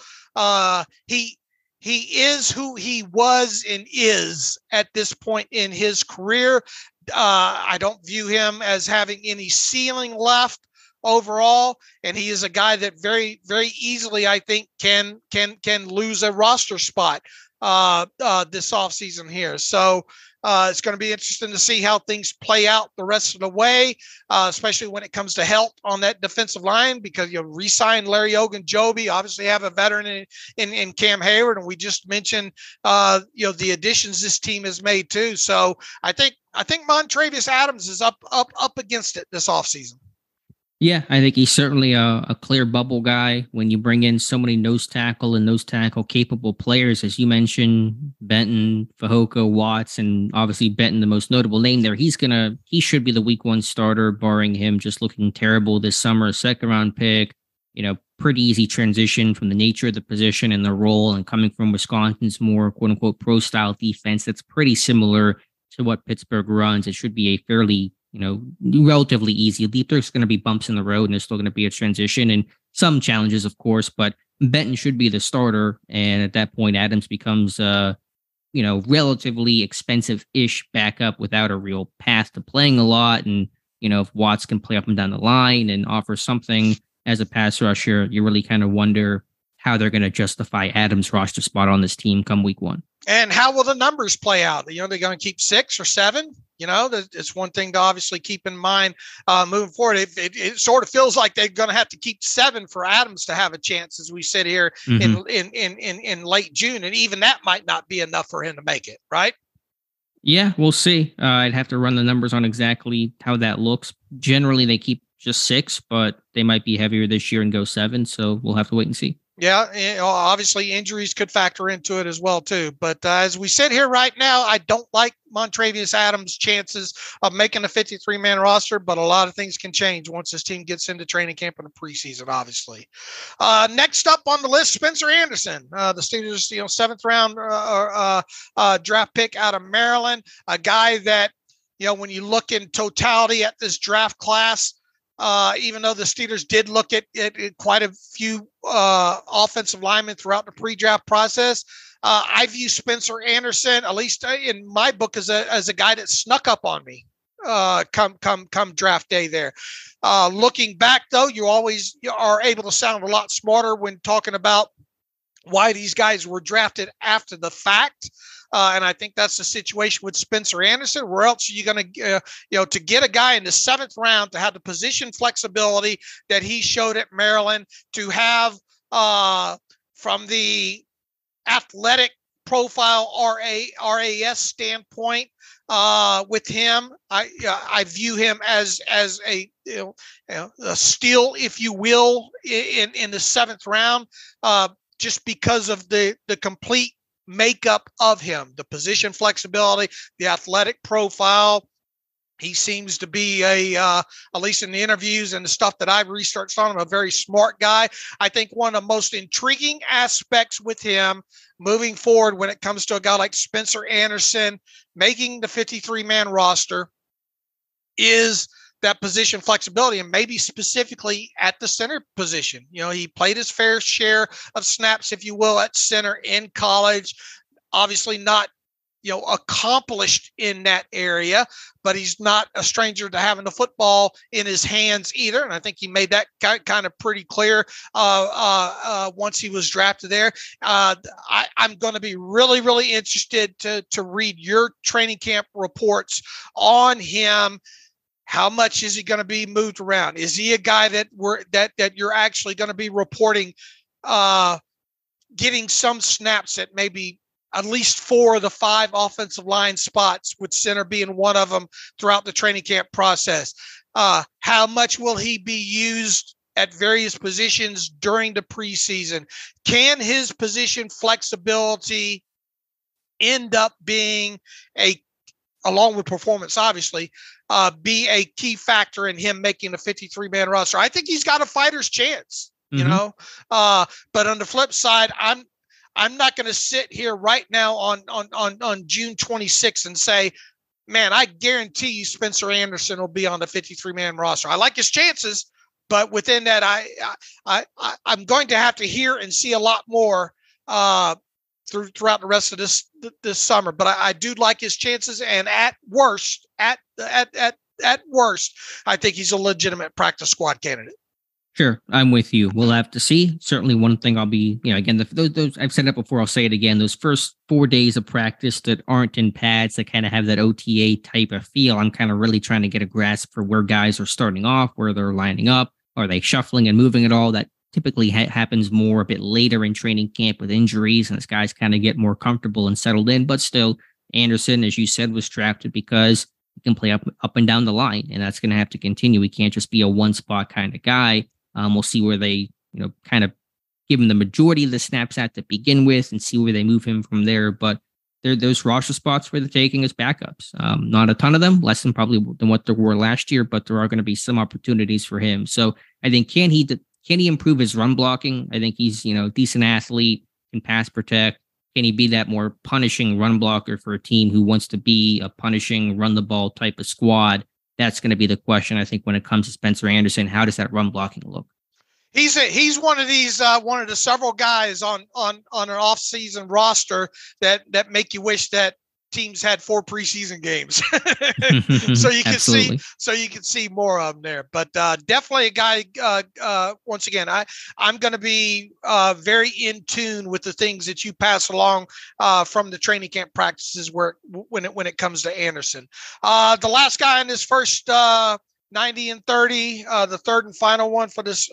he is who he was and is at this point in his career. I don't view him as having any ceiling left overall, and he is a guy that very, very easily, I think, can lose a roster spot this offseason here. So it's going to be interesting to see how things play out the rest of the way, especially when it comes to help on that defensive line, because you re-signed Larry Ogunjobi, obviously have a veteran in Cam Hayward, and we just mentioned the additions this team has made too. So I think Montravius Adams is up against it this offseason. Yeah, I think he's certainly a clear bubble guy. When you bring in so many nose tackle capable players, as you mentioned, Benton, Fehoko, Watts, and obviously Benton, the most notable name there, he should be the week 1 starter, barring him just looking terrible this summer. A 2nd-round pick, pretty easy transition from the nature of the position and the role, and coming from Wisconsin's more quote unquote pro style defense that's pretty similar to what Pittsburgh runs. It should be a fairly relatively easy leap. There's going to be bumps in the road, and there's still going to be a transition and some challenges, of course, but Benton should be the starter. And at that point, Adams becomes, relatively expensive-ish backup without a real path to playing a lot. And, if Watts can play up and down the line and offer something as a pass rusher, you really kind of wonder how they're going to justify Adams' roster spot on this team come week 1. And how will the numbers play out? They're going to keep 6 or 7. It's one thing to obviously keep in mind moving forward. It sort of feels like they're going to have to keep 7 for Adams to have a chance as we sit here in late June. And even that might not be enough for him to make it, right? Yeah, we'll see. I'd have to run the numbers on exactly how that looks. Generally, they keep just 6, but they might be heavier this year and go 7. So we'll have to wait and see. Yeah, obviously injuries could factor into it as well, too. But as we sit here right now, I don't like Montravius Adams' chances of making a 53-man roster, but a lot of things can change once this team gets into training camp in the preseason, obviously. Next up on the list, Spencer Anderson, the Steelers, 7th-round draft pick out of Maryland, a guy that, when you look in totality at this draft class, even though the Steelers did look at quite a few offensive linemen throughout the pre-draft process. I view Spencer Anderson, at least in my book, as a guy that snuck up on me come draft day there. Looking back, though, you always are able to sound a lot smarter when talking about why these guys were drafted after the fact. And I think that's the situation with Spencer Anderson. Where else are you going to, to get a guy in the 7th round to have the position flexibility that he showed at Maryland, to have from the athletic profile RAS standpoint with him, I view him as a a steal, if you will, in the 7th round, just because of the complete makeup of him, the position flexibility, the athletic profile. He seems to be at least in the interviews and the stuff that I've researched on him, a very smart guy. I think one of the most intriguing aspects with him moving forward when it comes to a guy like Spencer Anderson making the 53-man roster is that position flexibility, and maybe specifically at the center position. He played his fair share of snaps, if you will, at center in college. Obviously not, accomplished in that area, but he's not a stranger to having the football in his hands either. And I think he made that kind of pretty clear once he was drafted there. I'm going to be really, really interested to read your training camp reports on him. How much is he going to be moved around? Is he a guy that you're actually going to be reporting getting some snaps at maybe at least 4 of the 5 offensive line spots, with center being one of them, throughout the training camp process? How much will he be used at various positions during the preseason? Can his position flexibility end up being along with performance, obviously, be a key factor in him making a 53-man roster? I think he's got a fighter's chance, but on the flip side, I'm not going to sit here right now on June 26th and say, man, I guarantee you Spencer Anderson will be on the 53-man roster. I like his chances, but within that, I'm going to have to hear and see a lot more throughout the rest of this summer. But I do like his chances, and at worst, I think he's a legitimate practice squad candidate. Sure, I'm with you. We'll have to see. Certainly, one thing I'll be, again, those I've said it before. I'll say it again. Those first 4 days of practice that aren't in pads, that kind of have that OTA type of feel. I'm kind of really trying to get a grasp for where guys are starting off, where they're lining up. Are they shuffling and moving at all? That typically happens more a bit later in training camp with injuries, and as guys kind of get more comfortable and settled in. But still, Anderson, as you said, was drafted because he can play up and down the line, and that's going to have to continue. He can't just be a one spot kind of guy. We'll see where they, kind of give him the majority of the snaps at to begin with, and see where they move him from there. But those roster spots where they're taking as backups. Not a ton of them, less than probably than what there were last year, but there are going to be some opportunities for him. So I think can he improve his run blocking? I think he's decent athlete, can pass protect. Can he be that more punishing run blocker for a team who wants to be a punishing run the ball type of squad? That's going to be the question, I think, when it comes to Spencer Anderson. How does that run blocking look? He's one of these one of the several guys on an off-season roster that make you wish that teams had 4 preseason games, so you can see more of them there. But definitely a guy. Once again, I'm going to be very in tune with the things that you pass along from the training camp practices when it comes to Anderson. The last guy in this first 90 and 30, the third and final one for this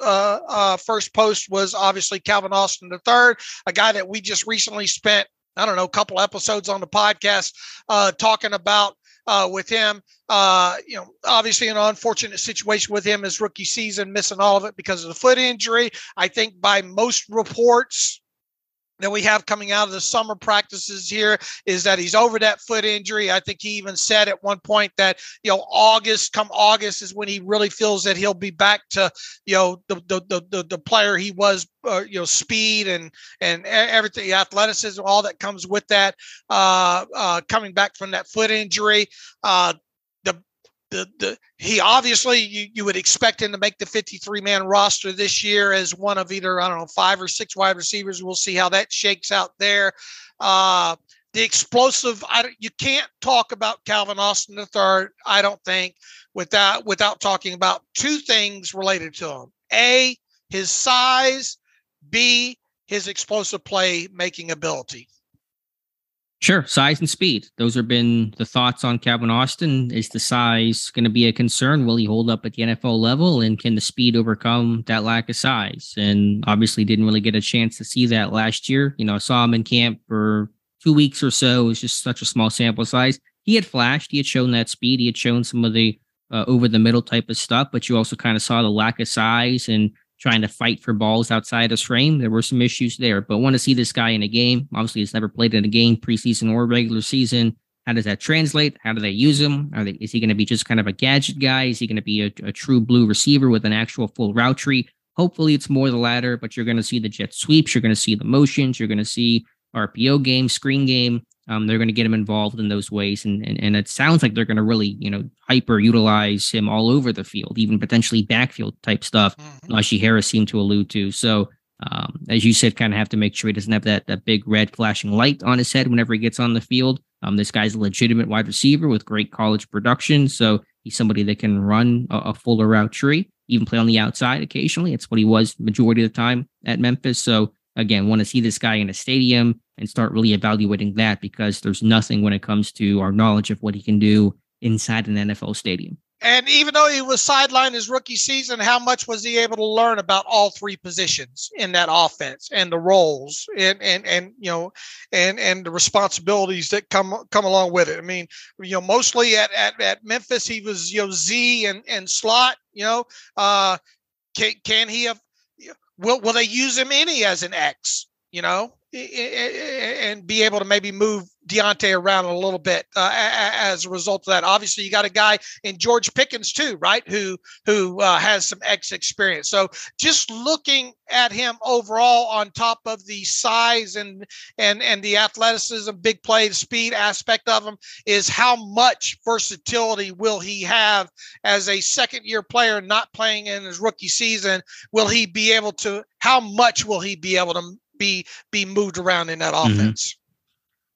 first post was obviously Calvin Austin III, a guy that we just recently spent, a couple episodes on the podcast talking about with him. Obviously an unfortunate situation with him his rookie season, missing all of it because of the foot injury. I think by most reports that we have coming out of the summer practices here is that he's over that foot injury. I think he even said at one point that, August is when he really feels that he'll be back to, the player he was, speed and everything, athleticism, all that comes with that, coming back from that foot injury. he obviously you would expect him to make the 53-man roster this year as one of either, I don't know, 5 or 6 wide receivers. We'll see how that shakes out there. The explosive, you can't talk about Calvin Austin III, I don't think, without talking about 2 things related to him. A, his size. B, his explosive play making ability. Sure. Size and speed. Those have been the thoughts on Calvin Austin. Is the size going to be a concern? Will he hold up at the NFL level? And can the speed overcome that lack of size? And obviously didn't really get a chance to see that last year. I saw him in camp for 2 weeks or so. It was just such a small sample size. He had flashed. He had shown that speed. He had shown some of the over the middle type of stuff, but you also kind of saw the lack of size and trying to fight for balls outside his frame. There were some issues there, but want to see this guy in a game. Obviously, he's never played in a game, preseason or regular season. How does that translate? How do they use him? Is he going to be just kind of a gadget guy? Is he going to be a true blue receiver with an actual full route tree? Hopefully, it's more the latter, but you're going to see the jet sweeps. You're going to see the motions. You're going to see RPO game, screen game. They're going to get him involved in those ways. And it sounds like they're going to really, hyper utilize him all over the field, even potentially backfield type stuff. Najee Harris seemed to allude to. So, as you said, kind of have to make sure he doesn't have that big red flashing light on his head whenever he gets on the field. This guy's a legitimate wide receiver with great college production. So he's somebody that can run a fuller route tree, even play on the outside occasionally. It's what he was majority of the time at Memphis. So again, want to see this guy in a stadium and start really evaluating that, because there's nothing when it comes to our knowledge of what he can do inside an NFL stadium. And even though he was sidelined his rookie season, how much was he able to learn about all 3 positions in that offense and the roles and the responsibilities that come along with it? I mean, mostly at Memphis, he was, Z and slot, can he have, will they use him as an X, and be able to maybe move Deontay around a little bit as a result of that. Obviously, you got a guy in George Pickens too, right? Who has some X experience. So just looking at him overall, on top of the size and the athleticism, big play, the speed aspect of him, is how much versatility will he have as a second-year player not playing in his rookie season? How much will he be able to be moved around in that offense?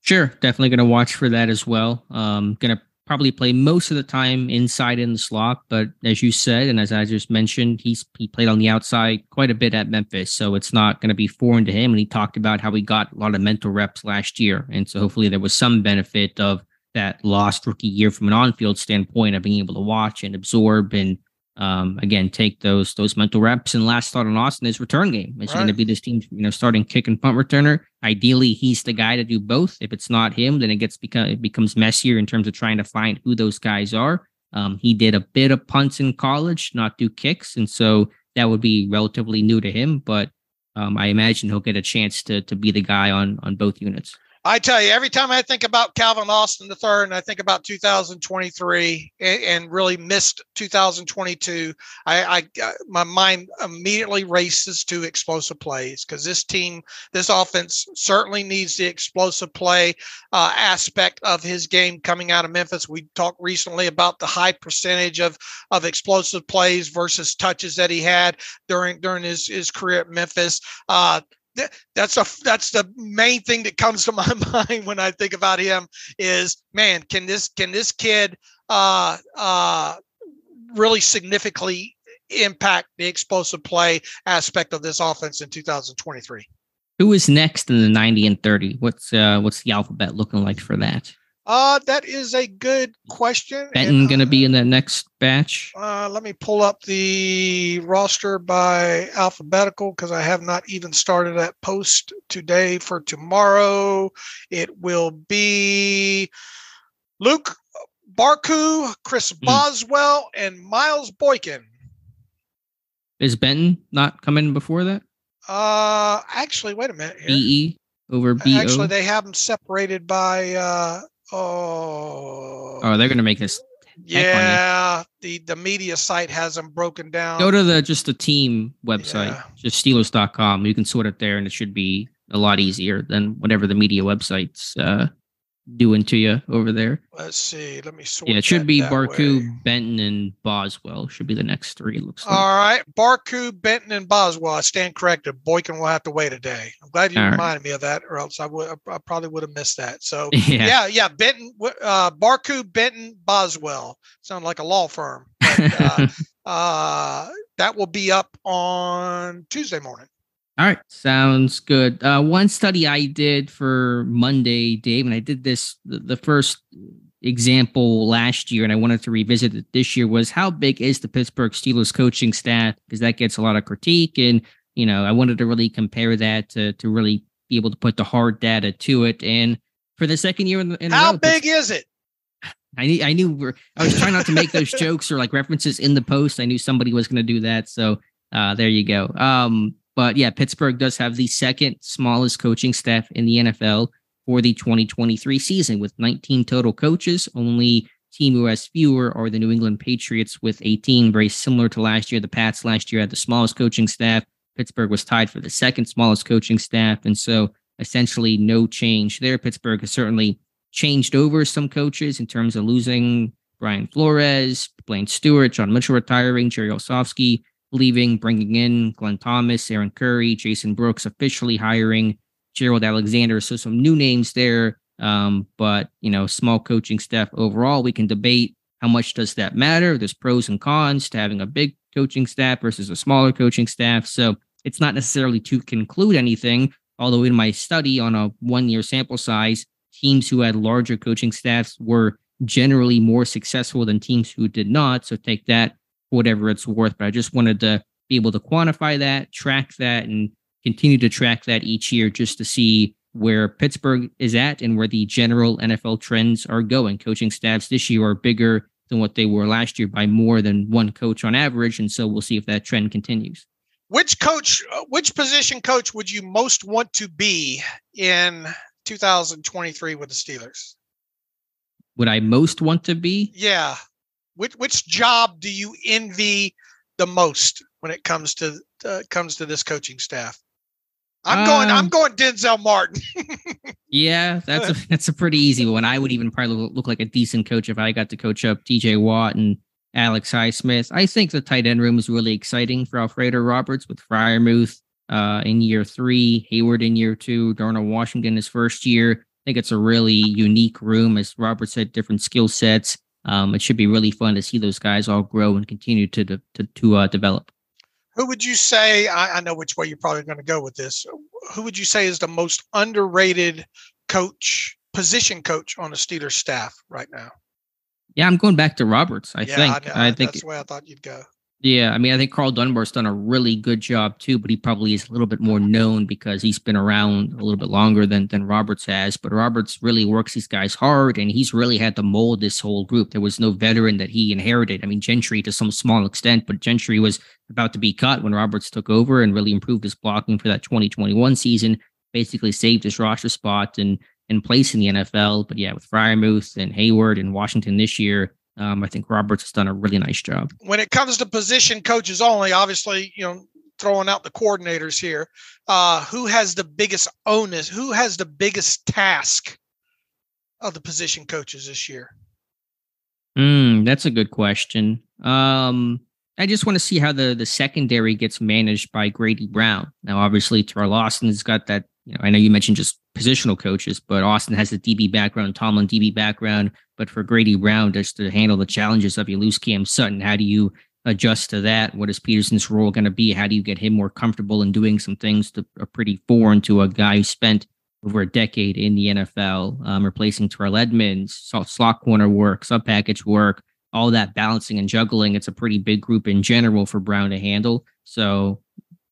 Sure. Definitely going to watch for that as well. Going to probably play most of the time inside in the slot, but as you said, and as I just mentioned, he played on the outside quite a bit at Memphis, so it's not going to be foreign to him. And he talked about how he got a lot of mental reps last year. And so hopefully there was some benefit of that lost rookie year from an on-field standpoint of being able to watch and absorb and again, take those mental reps. And last thought on Austin is return game. Is he going to be this team's starting kick and punt returner? Ideally, he's the guy to do both. If it's not him, then it becomes messier in terms of trying to find who those guys are. He did a bit of punts in college, not do kicks, and so that would be relatively new to him. But I imagine he'll get a chance to be the guy on both units. I tell you, every time I think about Calvin Austin III and I think about 2023 and really missed 2022, my mind immediately races to explosive plays, because this offense certainly needs the explosive play aspect of his game coming out of Memphis. We talked recently about the high percentage of explosive plays versus touches that he had during his career at Memphis. That's the main thing that comes to my mind when I think about him is, man, can this kid really significantly impact the explosive play aspect of this offense in 2023? Who is next in the 90 and 30? What's the alphabet looking like for that? That is a good question. Benton going to be in that next batch? Let me pull up the roster by alphabetical, because I have not even started that post today for tomorrow. It will be Luke Barku, Chris Boswell, and Miles Boykin. Is Benton not coming before that? Actually, wait a minute here. BE over BO? Actually, they have them separated by... they're going to make this. Yeah, the media site has them broken down. Go to the team website, just Steelers.com. You can sort it there, and it should be a lot easier than whatever the media websites doing to you over there? Let's see. Let me sort. Yeah, it should be Barku, way. Benton, and Boswell. Should be the next three. It looks like. All right, Barku, Benton, and Boswell. I stand corrected. Boykin will have to wait a day. I'm glad you reminded me of that, or else I probably would have missed that. So yeah, Benton, Barku, Benton, Boswell. Sound like a law firm. But, that will be up on Tuesday morning. All right. Sounds good. One study I did for Monday, Dave, and I did this, the first example last year, and I wanted to revisit it this year, was how big is the Pittsburgh Steelers coaching staff? Because that gets a lot of critique. And, I wanted to really compare that to really be able to put the hard data to it. And for the second year in a row. How big is it? I was trying not to make those jokes or like references in the post. I knew somebody was going to do that. So there you go. But yeah, Pittsburgh does have the second smallest coaching staff in the NFL for the 2023 season with 19 total coaches. Only team who has fewer are the New England Patriots with 18, very similar to last year. The Pats last year had the smallest coaching staff. Pittsburgh was tied for the second smallest coaching staff. And so essentially no change there. Pittsburgh has certainly changed over some coaches in terms of losing Brian Flores, Blaine Stewart, John Mitchell retiring, Jerry Osofsky leaving, bringing in Glenn Thomas, Aaron Curry, Jason Brooks, officially hiring Gerald Alexander. So some new names there. But, small coaching staff overall, we can debate how much does that matter. There's pros and cons to having a big coaching staff versus a smaller coaching staff. So it's not necessarily to conclude anything, although in my study on a 1-year sample size, teams who had larger coaching staffs were generally more successful than teams who did not. So take that for whatever it's worth. But I just wanted to be able to quantify that, track that, and continue to track that each year just to see where Pittsburgh is at and where the general NFL trends are going. Coaching staffs this year are bigger than what they were last year by more than one coach on average. And so we'll see if that trend continues. Which position coach would you most want to be in 2023 with the Steelers? Would I most want to be? Yeah. Which job do you envy the most when it comes to this coaching staff? I'm going Denzel Martin. Yeah, that's a pretty easy one. I would even probably look like a decent coach if I got to coach up TJ Watt and Alex Highsmith. I think the tight end room is really exciting for Alfredo Roberts with Freiermuth in year 3, Hayward in year 2, Darnell Washington his first year. I think it's a really unique room, as Robert said, different skill sets. It should be really fun to see those guys all grow and continue to develop. Who would you say, I know which way you're probably going to go with this. Who would you say is the most underrated position coach on the Steelers staff right now? Yeah, I'm going back to Roberts. I think that's the way I thought you'd go. Yeah, I mean, I think Carl Dunbar's done a really good job too, but he probably is a little bit more known because he's been around a little bit longer than Roberts has. But Roberts really works these guys hard, and he's really had to mold this whole group. There was no veteran that he inherited. I mean, Gentry to some small extent, but Gentry was about to be cut when Roberts took over and really improved his blocking for that 2021 season, basically saved his roster spot and place in the NFL. But yeah, with Freiermuth and Hayward and Washington this year, I think Roberts has done a really nice job. When it comes to position coaches only, obviously, throwing out the coordinators here, who has the biggest onus? Who has the biggest task of the position coaches this year? That's a good question. I just want to see how the secondary gets managed by Grady Brown. Now, obviously, Terrell Austin's got that. I know you mentioned just positional coaches, but Austin has the DB background, Tomlin DB background. But for Grady Brown, just to handle the challenges of you lose Cam Sutton, how do you adjust to that? What is Peterson's role going to be? How do you get him more comfortable in doing some things that are pretty foreign to a guy who spent over a decade in the NFL, replacing Terrell Edmonds, slot corner work, sub-package work, all that balancing and juggling? It's a pretty big group in general for Brown to handle. So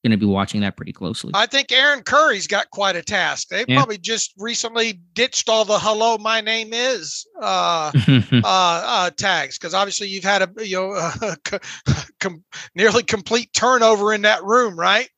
going to be watching that pretty closely. I think Aaron Curry's got quite a task. They probably just recently ditched all the "hello, my name is" tags, because obviously you've had a nearly complete turnover in that room, right?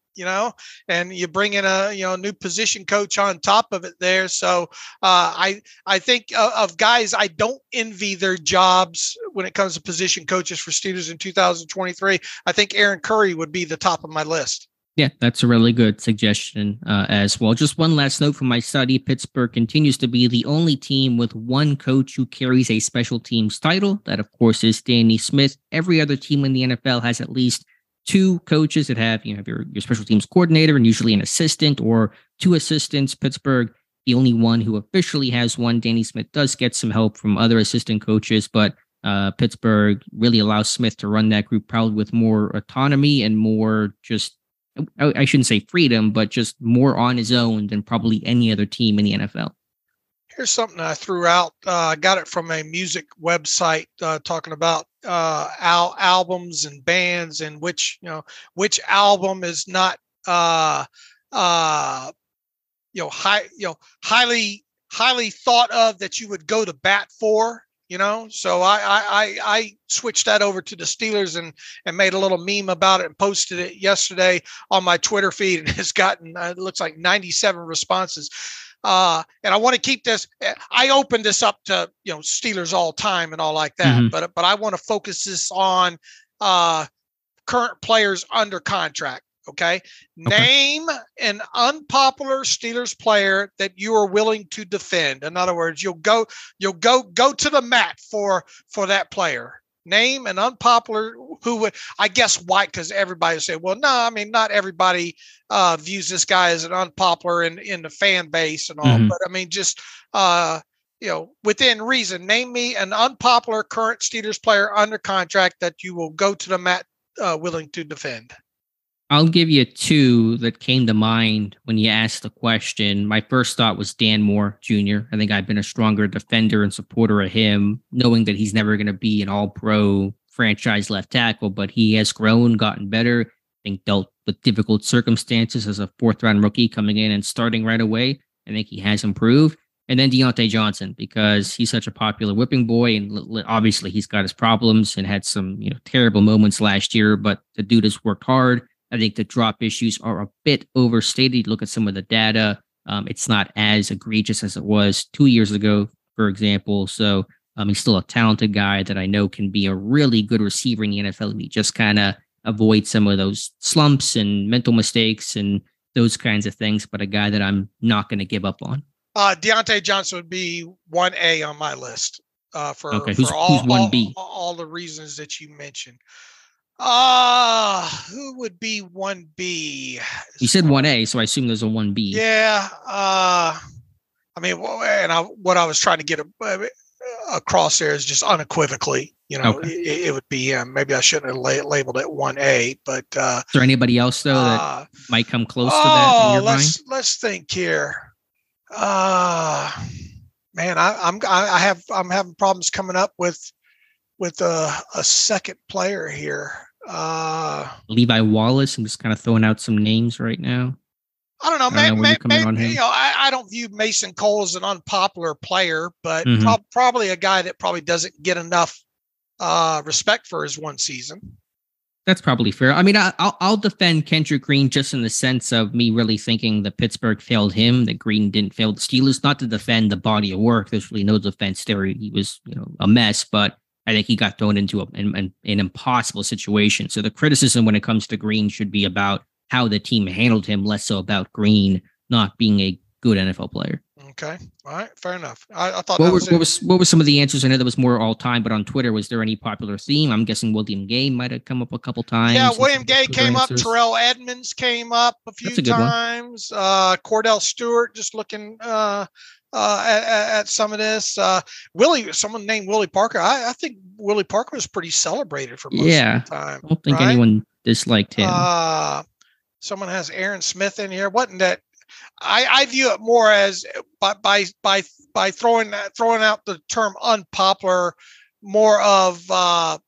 And you bring in a new position coach on top of it there. So I think of guys I don't envy their jobs when it comes to position coaches for Steelers in 2023. I think Aaron Curry would be the top of my list. Yeah, that's a really good suggestion as well. Just one last note from my study. Pittsburgh continues to be the only team with one coach who carries a special teams title. That, of course, is Danny Smith. Every other team in the NFL has at least two coaches that have, you know, your special teams coordinator and usually an assistant or two assistants. Pittsburgh, the only one who officially has one. Danny Smith does get some help from other assistant coaches, but Pittsburgh really allows Smith to run that group probably with more autonomy and more just, I shouldn't say freedom, but just more on his own than probably any other team in the NFL. Here's something I threw out. I got it from a music website talking about albums and bands and which album is not highly thought of that you would go to bat for. So I switched that over to the Steelers and made a little meme about it and posted it yesterday on my Twitter feed, and it's gotten it looks like 97 responses. And I want to keep this. I opened this up to Steelers all time and all like that, but I want to focus this on current players under contract. Okay. Name an unpopular Steelers player that you are willing to defend. In other words, you'll go to the mat for that player. Name an unpopular who would, I guess, why? Because everybody would say, well, no, I mean, not everybody views this guy as an unpopular in the fan base and all, but I mean, just, within reason, name me an unpopular current Steelers player under contract that you will go to the mat willing to defend. I'll give you two that came to mind when you asked the question. My first thought was Dan Moore Jr. I think I've been a stronger defender and supporter of him, knowing that he's never going to be an all-pro franchise left tackle, but he has grown, gotten better. I think dealt with difficult circumstances as a fourth-round rookie coming in and starting right away. I think he has improved. And then Deontay Johnson, because he's such a popular whipping boy, and obviously he's got his problems and had some terrible moments last year, but the dude has worked hard. I think the drop issues are a bit overstated. Look at some of the data. It's not as egregious as it was 2 years ago, for example. So he's still a talented guy that I know can be a really good receiver in the NFL. He just kind of avoids some of those slumps and mental mistakes and those kinds of things, but a guy that I'm not going to give up on. Deontay Johnson would be 1A on my list for who's 1B? All the reasons that you mentioned. Who would be 1B? You said 1A, so I assume there's a 1B. Yeah. I mean, what I was trying to get across there is just unequivocally, it would be him. Maybe I shouldn't have labeled it 1A, but is there anybody else though that might come close to that in your mind? Let's think here. Man, I'm having problems coming up with a second player here. Levi Wallace. I'm just kind of throwing out some names right now. I don't know. Maybe I don't view Mason Cole as an unpopular player, but probably a guy that probably doesn't get enough respect for his one season. That's probably fair. I mean, I'll defend Kendrick Green just in the sense of me really thinking that Pittsburgh failed him, that Green didn't fail the Steelers. Not to defend the body of work. There's really no defense there. He was, a mess, but I think he got thrown into an impossible situation. So the criticism when it comes to Green should be about how the team handled him, less so about Green not being a good NFL player. Okay. All right. Fair enough. I thought what were some of the answers? I know there was more all time, but on Twitter, was there any popular theme? I'm guessing William Gay might have come up a couple times. Yeah, William Gay came up. Terrell Edmonds came up a few times. Cordell Stewart, just looking at some of this. Someone named Willie Parker. I think Willie Parker was pretty celebrated for most of the time. I don't think anyone disliked him. Someone has Aaron Smith in here. Wasn't that? I view it more as by throwing out the term unpopular, more of a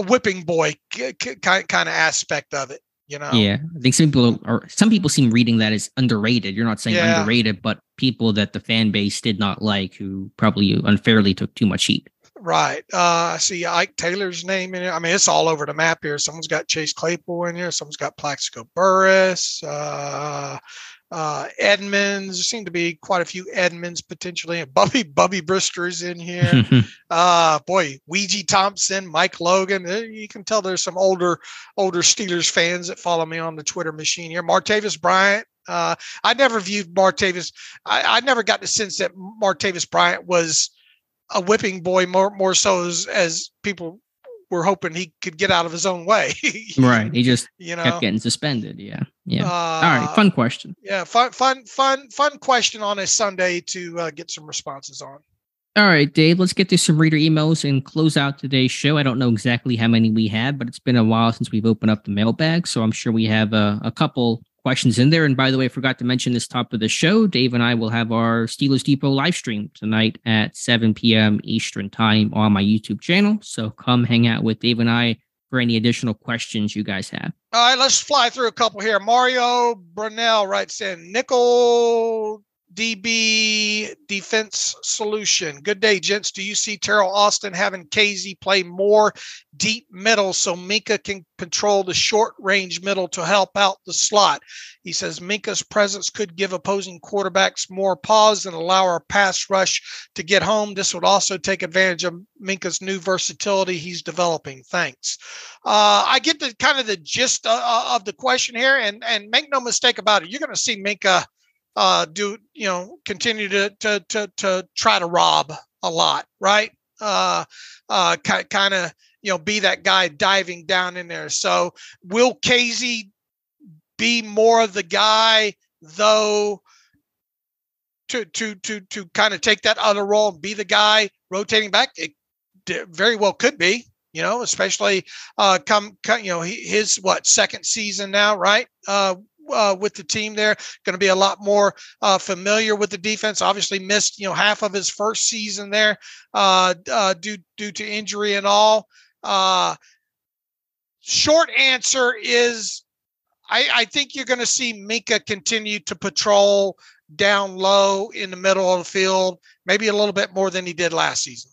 whipping boy kind of aspect of it. Yeah, I think some people seem reading that as underrated. You're not saying underrated, but people that the fan base did not like, who probably unfairly took too much heat. Right. I see Ike Taylor's name in here. I mean, it's all over the map here. Someone's got Chase Claypool in here. Someone's got Plaxico Burress. Edmonds. There seem to be quite a few Edmonds potentially. And Bubby Brister's in here. Ouija Thompson, Mike Logan. You can tell there's some older Steelers fans that follow me on the Twitter machine here. Martavis Bryant. I never viewed Martavis. I never got the sense that Martavis Bryant was a whipping boy more so as people were hoping he could get out of his own way. Right. He just kept getting suspended. Yeah. All right. Fun question. Yeah. Fun question on a Sunday to get some responses on. All right, Dave, let's get to some reader emails and close out today's show. I don't know exactly how many we had, but it's been a while since we've opened up the mailbag. So I'm sure we have a couple questions in there. And by the way, I forgot to mention this top of the show. Dave and I will have our Steelers Depot live stream tonight at 7 p.m. Eastern time on my YouTube channel. So come hang out with Dave and I for any additional questions you guys have. All right, let's fly through a couple here. Mario Brunel writes in, nickel DB defense solution. Good day, gents. Do you see Terrell Austin having KZ play more deep middle so Minka can control the short range middle to help out the slot? He says Minka's presence could give opposing quarterbacks more pause and allow our pass rush to get home. This would also take advantage of Minka's new versatility he's developing. Thanks. I get the kind of the gist of the question here, and make no mistake about it. You're going to see Minka continue to try to rob a lot, right? Kind of, be that guy diving down in there. So will KZ be more of the guy though to kind of take that other role and be the guy rotating back? It very well could be, especially his second season now, right? With the team there, going to be a lot more familiar with the defense. Obviously missed, half of his first season there due to injury and all. Short answer is I think you're going to see Minka continue to patrol down low in the middle of the field, maybe a little bit more than he did last season.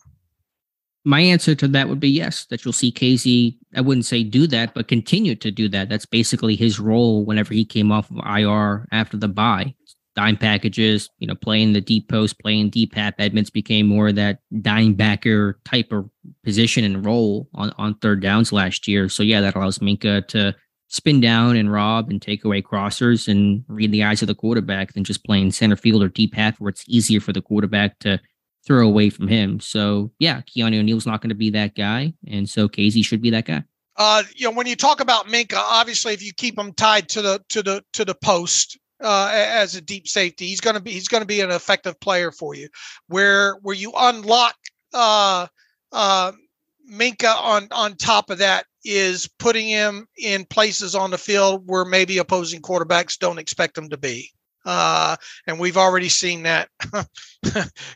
My answer to that would be yes, that you'll see KZ, I wouldn't say do that, but continue to do that. That's basically his role whenever he came off of IR after the bye. Dime packages, playing the deep post, playing deep half. Edmonds became more of that dime backer type of position and role on third downs last year. So yeah, that allows Minka to spin down and rob and take away crossers and read the eyes of the quarterback than just playing center field or deep half where it's easier for the quarterback to throw away from him. So yeah, Keanu O'Neal's not going to be that guy, and so KZ should be that guy. When you talk about Minka, obviously if you keep him tied to the post as a deep safety, he's going to be an effective player for you. Where you unlock Minka on top of that is putting him in places on the field where maybe opposing quarterbacks don't expect him to be. And we've already seen that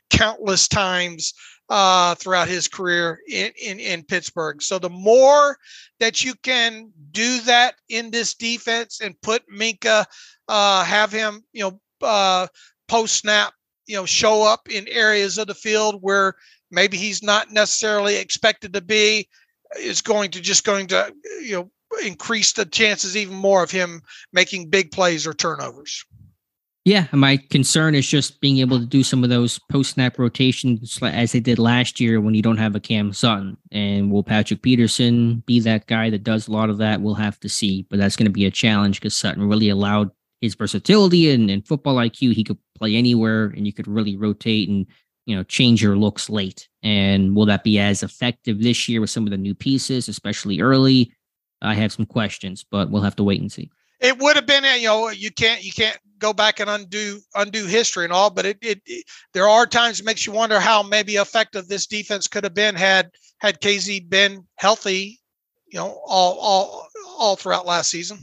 countless times throughout his career in Pittsburgh. So the more that you can do that in this defense and put Minka, have him, post snap, show up in areas of the field where maybe he's not necessarily expected to be, is going to increase the chances even more of him making big plays or turnovers. Yeah, my concern is just being able to do some of those post-snap rotations as they did last year when you don't have a Cam Sutton. And will Patrick Peterson be that guy that does a lot of that? We'll have to see. But that's going to be a challenge because Sutton really allowed his versatility and football IQ. He could play anywhere, and you could really rotate and change your looks late. And will that be as effective this year with some of the new pieces, especially early? I have some questions, but we'll have to wait and see. It would have been, you can't go back and undo history and all, but there are times it makes you wonder how maybe effective this defense could have been had KZ been healthy, all throughout last season.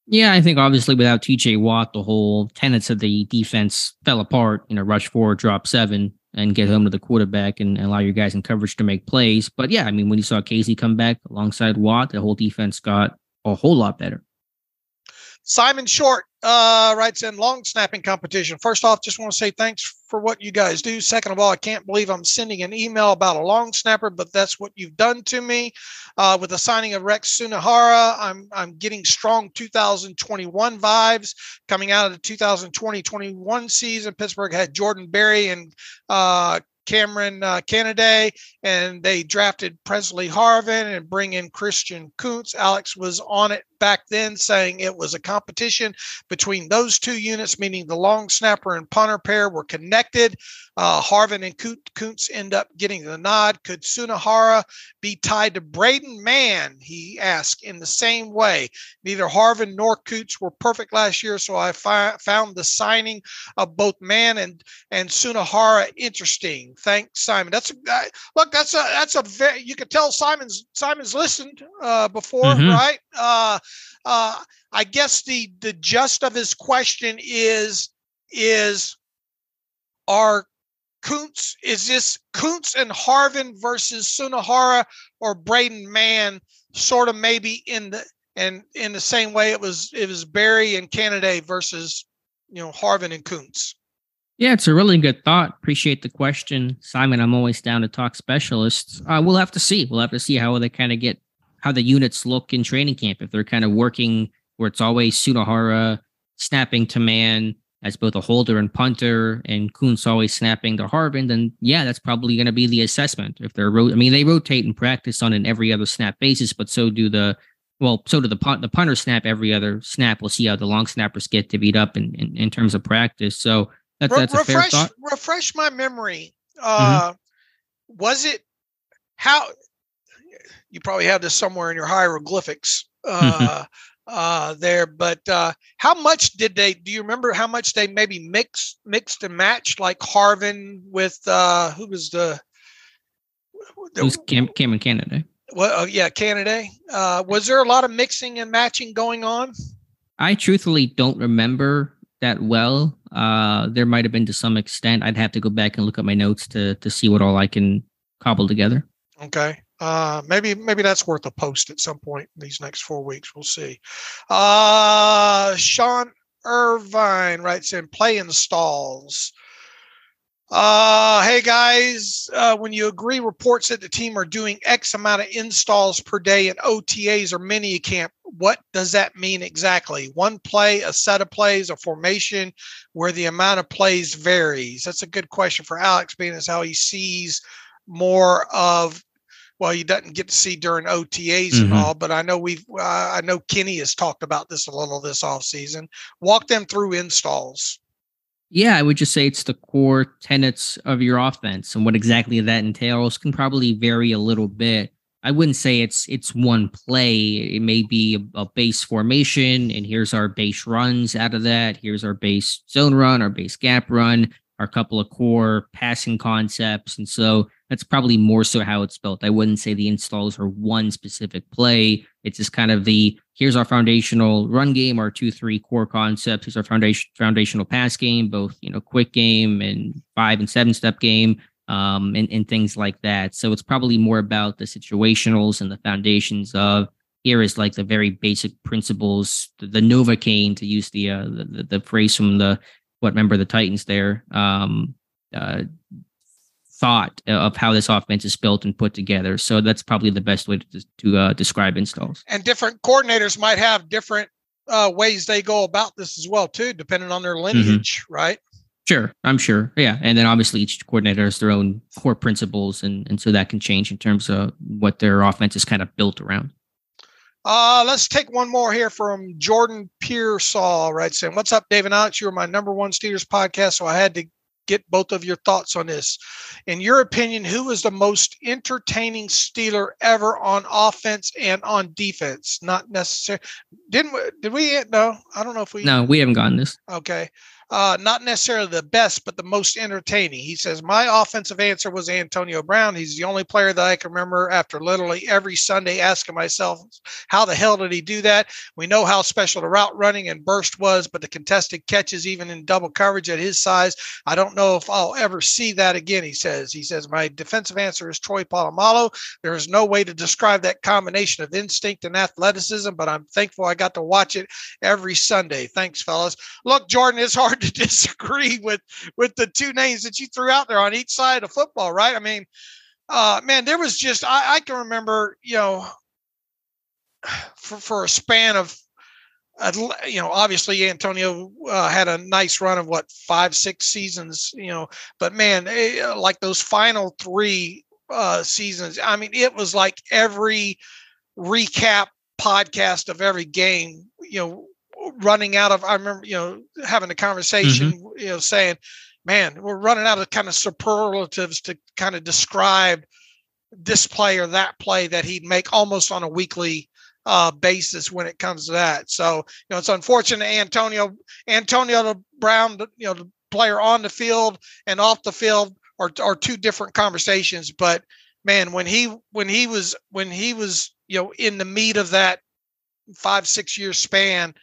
Yeah, I think obviously without TJ Watt, the whole tenets of the defense fell apart. Rush 4, drop 7, and get home to the quarterback and allow your guys in coverage to make plays. But yeah, I mean, when you saw KZ come back alongside Watt, the whole defense got a whole lot better. Simon Short writes in long snapping competition. First off, just want to say thanks for what you guys do. Second of all, I can't believe I'm sending an email about a long snapper, but that's what you've done to me. With the signing of Rex Sunahara, I'm getting strong 2021 vibes coming out of the 2020-21 season. Pittsburgh had Jordan Berry and Cameron Kennedy, and they drafted Presley Harvin and bring in Christian Kuntz. Alex was on it back then saying it was a competition between those two units, meaning the long snapper and punter pair were connected. Harvin and Kuntz end up getting the nod. Could Sunahara be tied to Braden Mann? He asked in the same way. Neither Harvin nor Kuntz were perfect last year, so I found the signing of both Mann and Sunahara interesting. Thanks, Simon. That's a very, you could tell Simon's listened before, right? I guess the gist of his question is this Kuntz and Harvin versus Sunahara or Braden Mann, sort of maybe in the same way it was Berry and Kennedy versus Harvin and Kuntz. Yeah, it's a really good thought. Appreciate the question, Simon. I'm always down to talk specialists. We'll have to see. We'll have to see how they kind of how the units look in training camp. If they're kind of working where it's always Sunahara snapping to Mann as both a holder and punter, and Kuntz always snapping to Harvin, then yeah, that's probably going to be the assessment. If they're, they rotate in practice on an every other snap basis, but so do the punter snap every other snap. We'll see how the long snappers get divvied up in terms of practice. So that's a fair thought. Refresh my memory. Was it how? You probably have this somewhere in your hieroglyphics there, but how much do you remember how much they maybe mixed and matched, like Harvin with who was it was Cameron Kennedy. Well, Kennedy. Was there a lot of mixing and matching going on? I truthfully don't remember that well. There might have been to some extent. I'd have to go back and look at my notes to see what all I can cobble together. Okay. Maybe that's worth a post at some point in these next 4 weeks. We'll see. Sean Irvine writes in play installs. Hey guys, when you agree reports that the team are doing X amount of installs per day in OTAs or mini camp, what does that mean exactly? One play, a set of plays, a formation where the amount of plays varies? That's a good question for Alex, being as how he sees more of, well, he doesn't get to see during OTAs and all, but I know I know Kenny has talked about this a little this offseason. Walk them through installs. Yeah, I would just say it's the core tenets of your offense, and what exactly that entails can probably vary a little bit. I wouldn't say it's one play. It may be a base formation, and here's our base runs out of that. Here's our base zone run, our base gap run, our couple of core passing concepts. And so that's probably more so how it's built. I wouldn't say the installs are one specific play. It's just kind of here's our foundational run game, our 2-3 core concepts. Here's our foundational pass game, both, quick game and 5 and 7-step game, and things like that. So it's probably more about the situationals and the foundations of, here is like the very basic principles, the Novocaine, to use the phrase from the Titans there, thought of how this offense is built and put together. So that's probably the best way to describe installs. And different coordinators might have different ways they go about this as well, too, depending on their lineage, right? Sure, I'm sure. Yeah. And then obviously each coordinator has their own core principles. And so that can change in terms of what their offense is kind of built around. Let's take one more here from Jordan Pearsall, right? Saying, what's up, Dave and Alex? You're my number one Steelers podcast, so I had to get both of your thoughts on this. In your opinion, who is the most entertaining Steeler ever on offense and on defense? Not necessarily. Did we? No, I don't know if we. No, we haven't gotten this. Okay. not necessarily the best, but the most entertaining. He says, my offensive answer was Antonio Brown. He's the only player that I can remember after literally every Sunday asking myself, how the hell did he do that? We know how special the route running and burst was, but the contested catches, even in double coverage at his size, I don't know if I'll ever see that again, he says. He says, my defensive answer is Troy Polamalu. There is no way to describe that combination of instinct and athleticism, but I'm thankful I got to watch it every Sunday. Thanks, fellas. Look, Jordan, it's hard to disagree with the two names that you threw out there on each side of football, right? I mean, man, there was just, I can remember, for a span of, obviously Antonio had a nice run of 5-6 seasons, but man, like those final 3 seasons, I mean, it was like every recap podcast of every game, running out of, I remember, having a conversation, saying, man, we're running out of kind of superlatives to kind of describe this play or that play that he'd make almost on a weekly basis when it comes to that. So, it's unfortunate Antonio Brown, the player on the field and off the field are two different conversations. But man, when he was, in the meat of that 5-6 year span,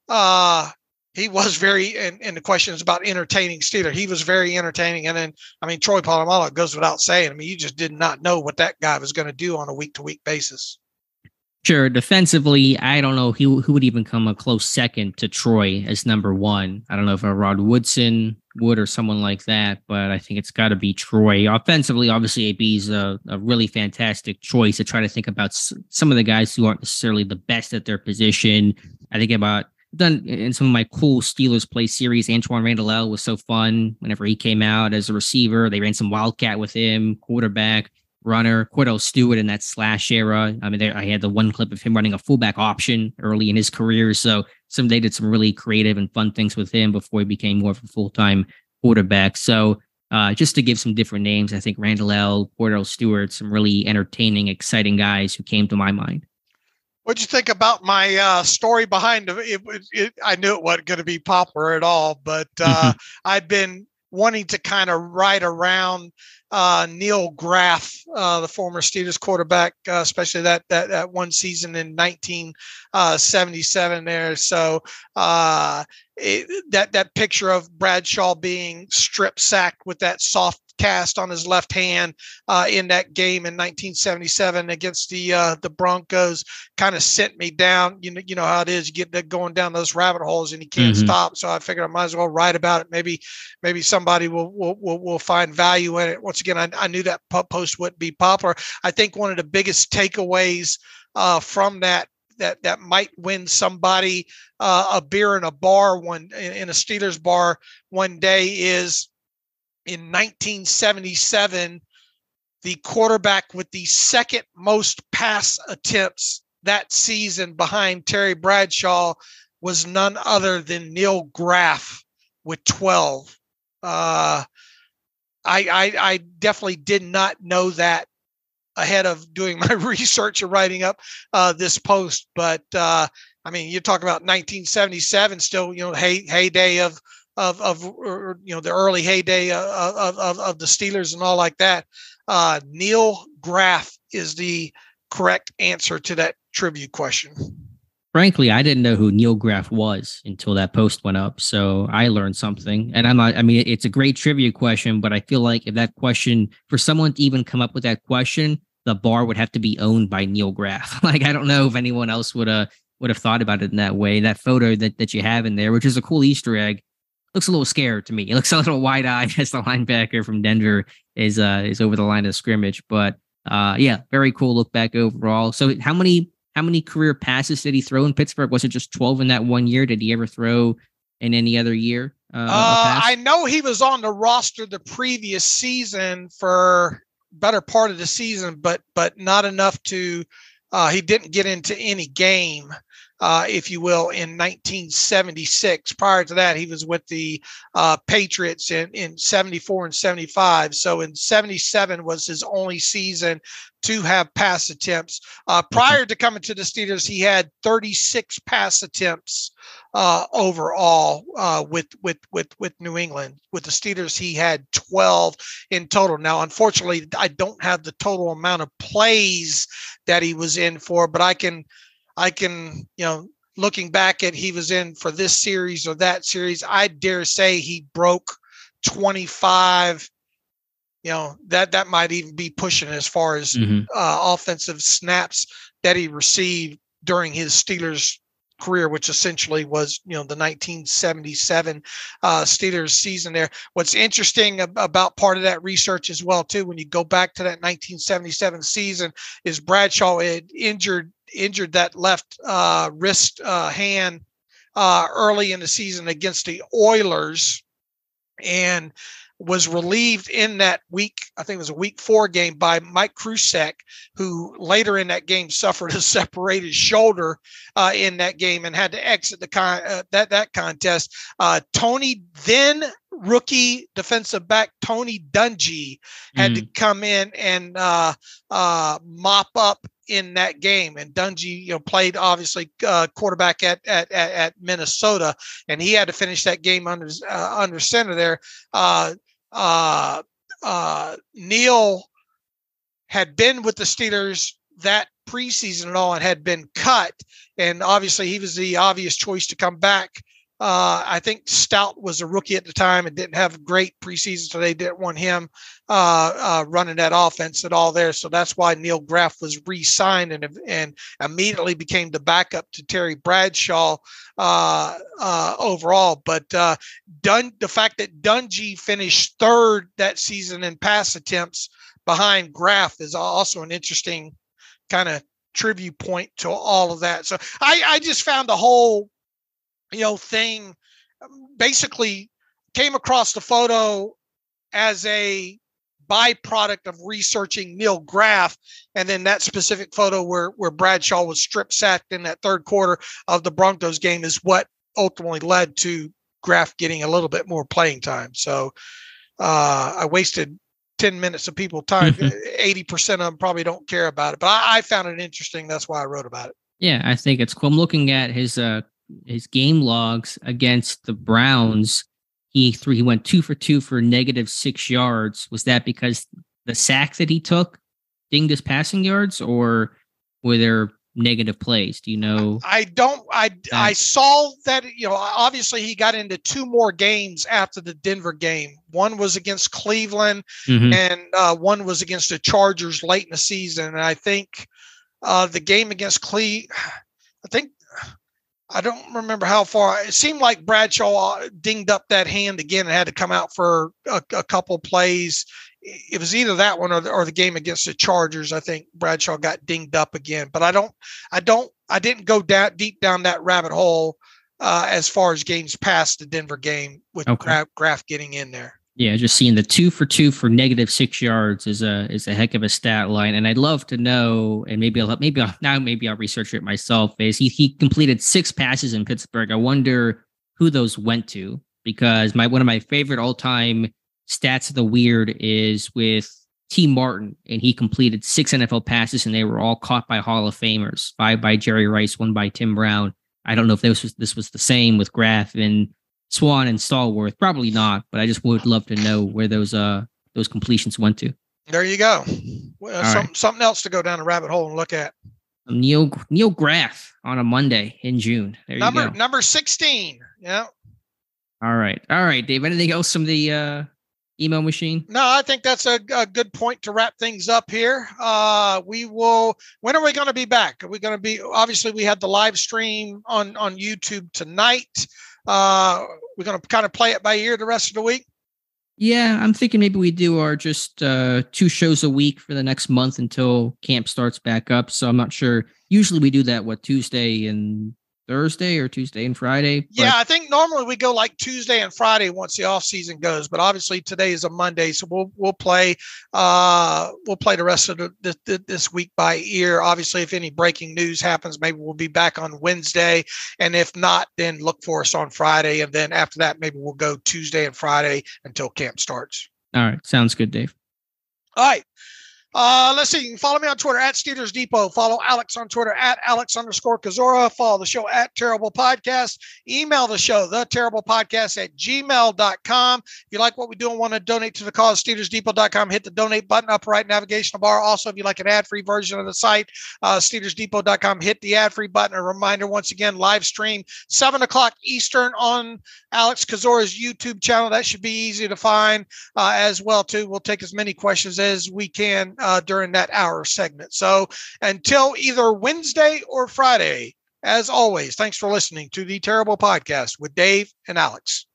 he was very, and the question is about entertaining Steeler. He was very entertaining. And then, I mean, Troy Polamalu, goes without saying. I mean, you just did not know what that guy was going to do on a week-to-week basis. Sure. Defensively, I don't know who would even come a close second to Troy as number 1. I don't know if a Rod Woodson would or someone like that, but I think it's got to be Troy. Offensively, obviously, AB is a really fantastic choice to try to think about some of the guys who aren't necessarily the best at their position. I think about done in some of my cool Steelers play series. Antoine Randall was so fun whenever he came out as a receiver. They ran some Wildcat with him, quarterback, runner, Cordell Stewart in that slash era. I mean, I had the one clip of him running a fullback option early in his career. So they did some really creative and fun things with him before he became more of a full-time quarterback. So just to give some different names, I think Randall, Cordell Stewart, some really entertaining, exciting guys who came to my mind. What'd you think about my story behind it? I knew it wasn't going to be popular at all, but I'd been wanting to kind of ride around Neil Graff, the former Steelers quarterback, especially that one season in 1977 there. So that picture of Bradshaw being strip sacked with that soft cast on his left hand in that game in 1977 against the Broncos kind of sent me down. You know how it is. You get going down those rabbit holes and you can't stop. So I figured I might as well write about it. Maybe somebody will find value in it. Once again, I knew that post wouldn't be popular. I think one of the biggest takeaways from that might win somebody a beer in a bar in a Steelers bar one day is in 1977, the quarterback with the second most pass attempts that season behind Terry Bradshaw was none other than Neil Graff with 12. I definitely did not know that ahead of doing my research and writing up this post. But I mean, you talk about 1977, still, heyday of the early heyday of the Steelers and all like that. Neil Graff is the correct answer to that trivia question. Frankly, I didn't know who Neil Graff was until that post went up. So I learned something. And it's a great trivia question, but I feel like if that question, for someone to even come up with that question, the bar would have to be owned by Neil Graff. Like, I don't know if anyone else would have thought about it in that way. That photo that you have in there, which is a cool Easter egg, looks a little scared to me. It looks a little wide-eyed as the linebacker from Denver is over the line of scrimmage. But very cool look back overall. So how many career passes did he throw in Pittsburgh? Was it just 12 in that one year? Did he ever throw in any other year? I know he was on the roster the previous season for better part of the season, but not enough to. He didn't get into any game if you will, in 1976. Prior to that, he was with the Patriots in 74 and 75. So in 77 was his only season to have pass attempts. Prior to coming to the Steelers, he had 36 pass attempts overall with New England. With the Steelers, he had 12 in total. Now, unfortunately, I don't have the total amount of plays that he was in for, but I can, looking back at he was in for this series or that series, I dare say he broke 25. That might even be pushing as far as offensive snaps that he received during his Steelers career, which essentially was, the 1977 Steelers season there. What's interesting about part of that research as well, too, when you go back to that 1977 season, is Bradshaw had injured that left wrist hand early in the season against the Oilers, and was relieved in that week, I think it was a week 4 game, by Mike Krusek, who later in that game suffered a separated shoulder in that game and had to exit that contest. Then rookie defensive back Tony Dungy had to come in and mop up in that game, and Dungy, played obviously quarterback at Minnesota, and he had to finish that game under center there. Neal had been with the Steelers that preseason and all, and had been cut, and obviously he was the obvious choice to come back. I think Stout was a rookie at the time and didn't have a great preseason, so they didn't want him running that offense at all there. So that's why Neil Graff was re-signed and immediately became the backup to Terry Bradshaw overall. But the fact that Dungy finished 3rd that season in pass attempts behind Graff is also an interesting kind of tribute point to all of that. So I just found the whole thing, basically came across the photo as a byproduct of researching Neil Graff, and then that specific photo where Bradshaw was strip sacked in that 3rd quarter of the Broncos game is what ultimately led to Graff getting a little bit more playing time. So I wasted 10 minutes of people's time. 80% of them probably don't care about it, but I found it interesting. That's why I wrote about it. Yeah, I think it's cool. I'm looking at his game logs against the Browns. He went 2 for 2 for -6 yards. Was that because the sack that he took dinged his passing yards, or were there negative plays? Do you know? I saw that, obviously he got into 2 more games after the Denver game. One was against Cleveland, and one was against the Chargers late in the season. And I think the game against I don't remember how far. It seemed like Bradshaw dinged up that hand again and had to come out for a couple plays. It was either that one or the game against the Chargers. I think Bradshaw got dinged up again, but I didn't go deep down that rabbit hole as far as games past the Denver game with Graff getting in there. Yeah, just seeing the 2 for 2 for -6 yards is a heck of a stat line, and I'd love to know. And maybe I'll research it myself. Is he completed 6 passes in Pittsburgh? I wonder who those went to, because one of my favorite all-time stats of the weird is with T. Martin, and he completed 6 NFL passes, and they were all caught by Hall of Famers. 5 by Jerry Rice, 1 by Tim Brown. I don't know if this was the same with Graff and Swan and Stallworth. Probably not, but I just would love to know where those completions went to. There you go. Something else to go down a rabbit hole and look at. Neil Graff on a Monday in June. There you go. Number 16. Yeah. All right, Dave. Anything else from the email machine? No, I think that's a good point to wrap things up here. When are we going to be back? Are we going to be, obviously we had the live stream on YouTube tonight. We're going to kind of play it by ear the rest of the week. Yeah, I'm thinking maybe we do our just 2 shows a week for the next month until camp starts back up. So I'm not sure. Usually we do that, Tuesday and Thursday or Tuesday and Friday. Yeah, I think normally we go like Tuesday and Friday once the off season goes, but obviously today is a Monday, so we'll play the rest of this week by ear. Obviously, if any breaking news happens, maybe we'll be back on Wednesday, and if not, then look for us on Friday, and then after that, maybe we'll go Tuesday and Friday until camp starts. All right, sounds good, Dave. All right. Let's see. You can follow me on Twitter at Steelers Depot. Follow Alex on Twitter at Alex_Kozora. Follow the show at Terrible Podcast. Email the show, theterriblepodcast@gmail.com. If you like what we do and want to donate to the cause, SteelersDepot.com. Hit the donate button, upper right navigational bar. Also, if you like an ad-free version of the site, SteelersDepot.com. Hit the ad-free button. A reminder, once again, live stream 7 o'clock Eastern on Alex Kozora's YouTube channel. That should be easy to find as well, too. We'll take as many questions as we can during that hour segment. So until either Wednesday or Friday, as always, thanks for listening to the Terrible Podcast with Dave and Alex.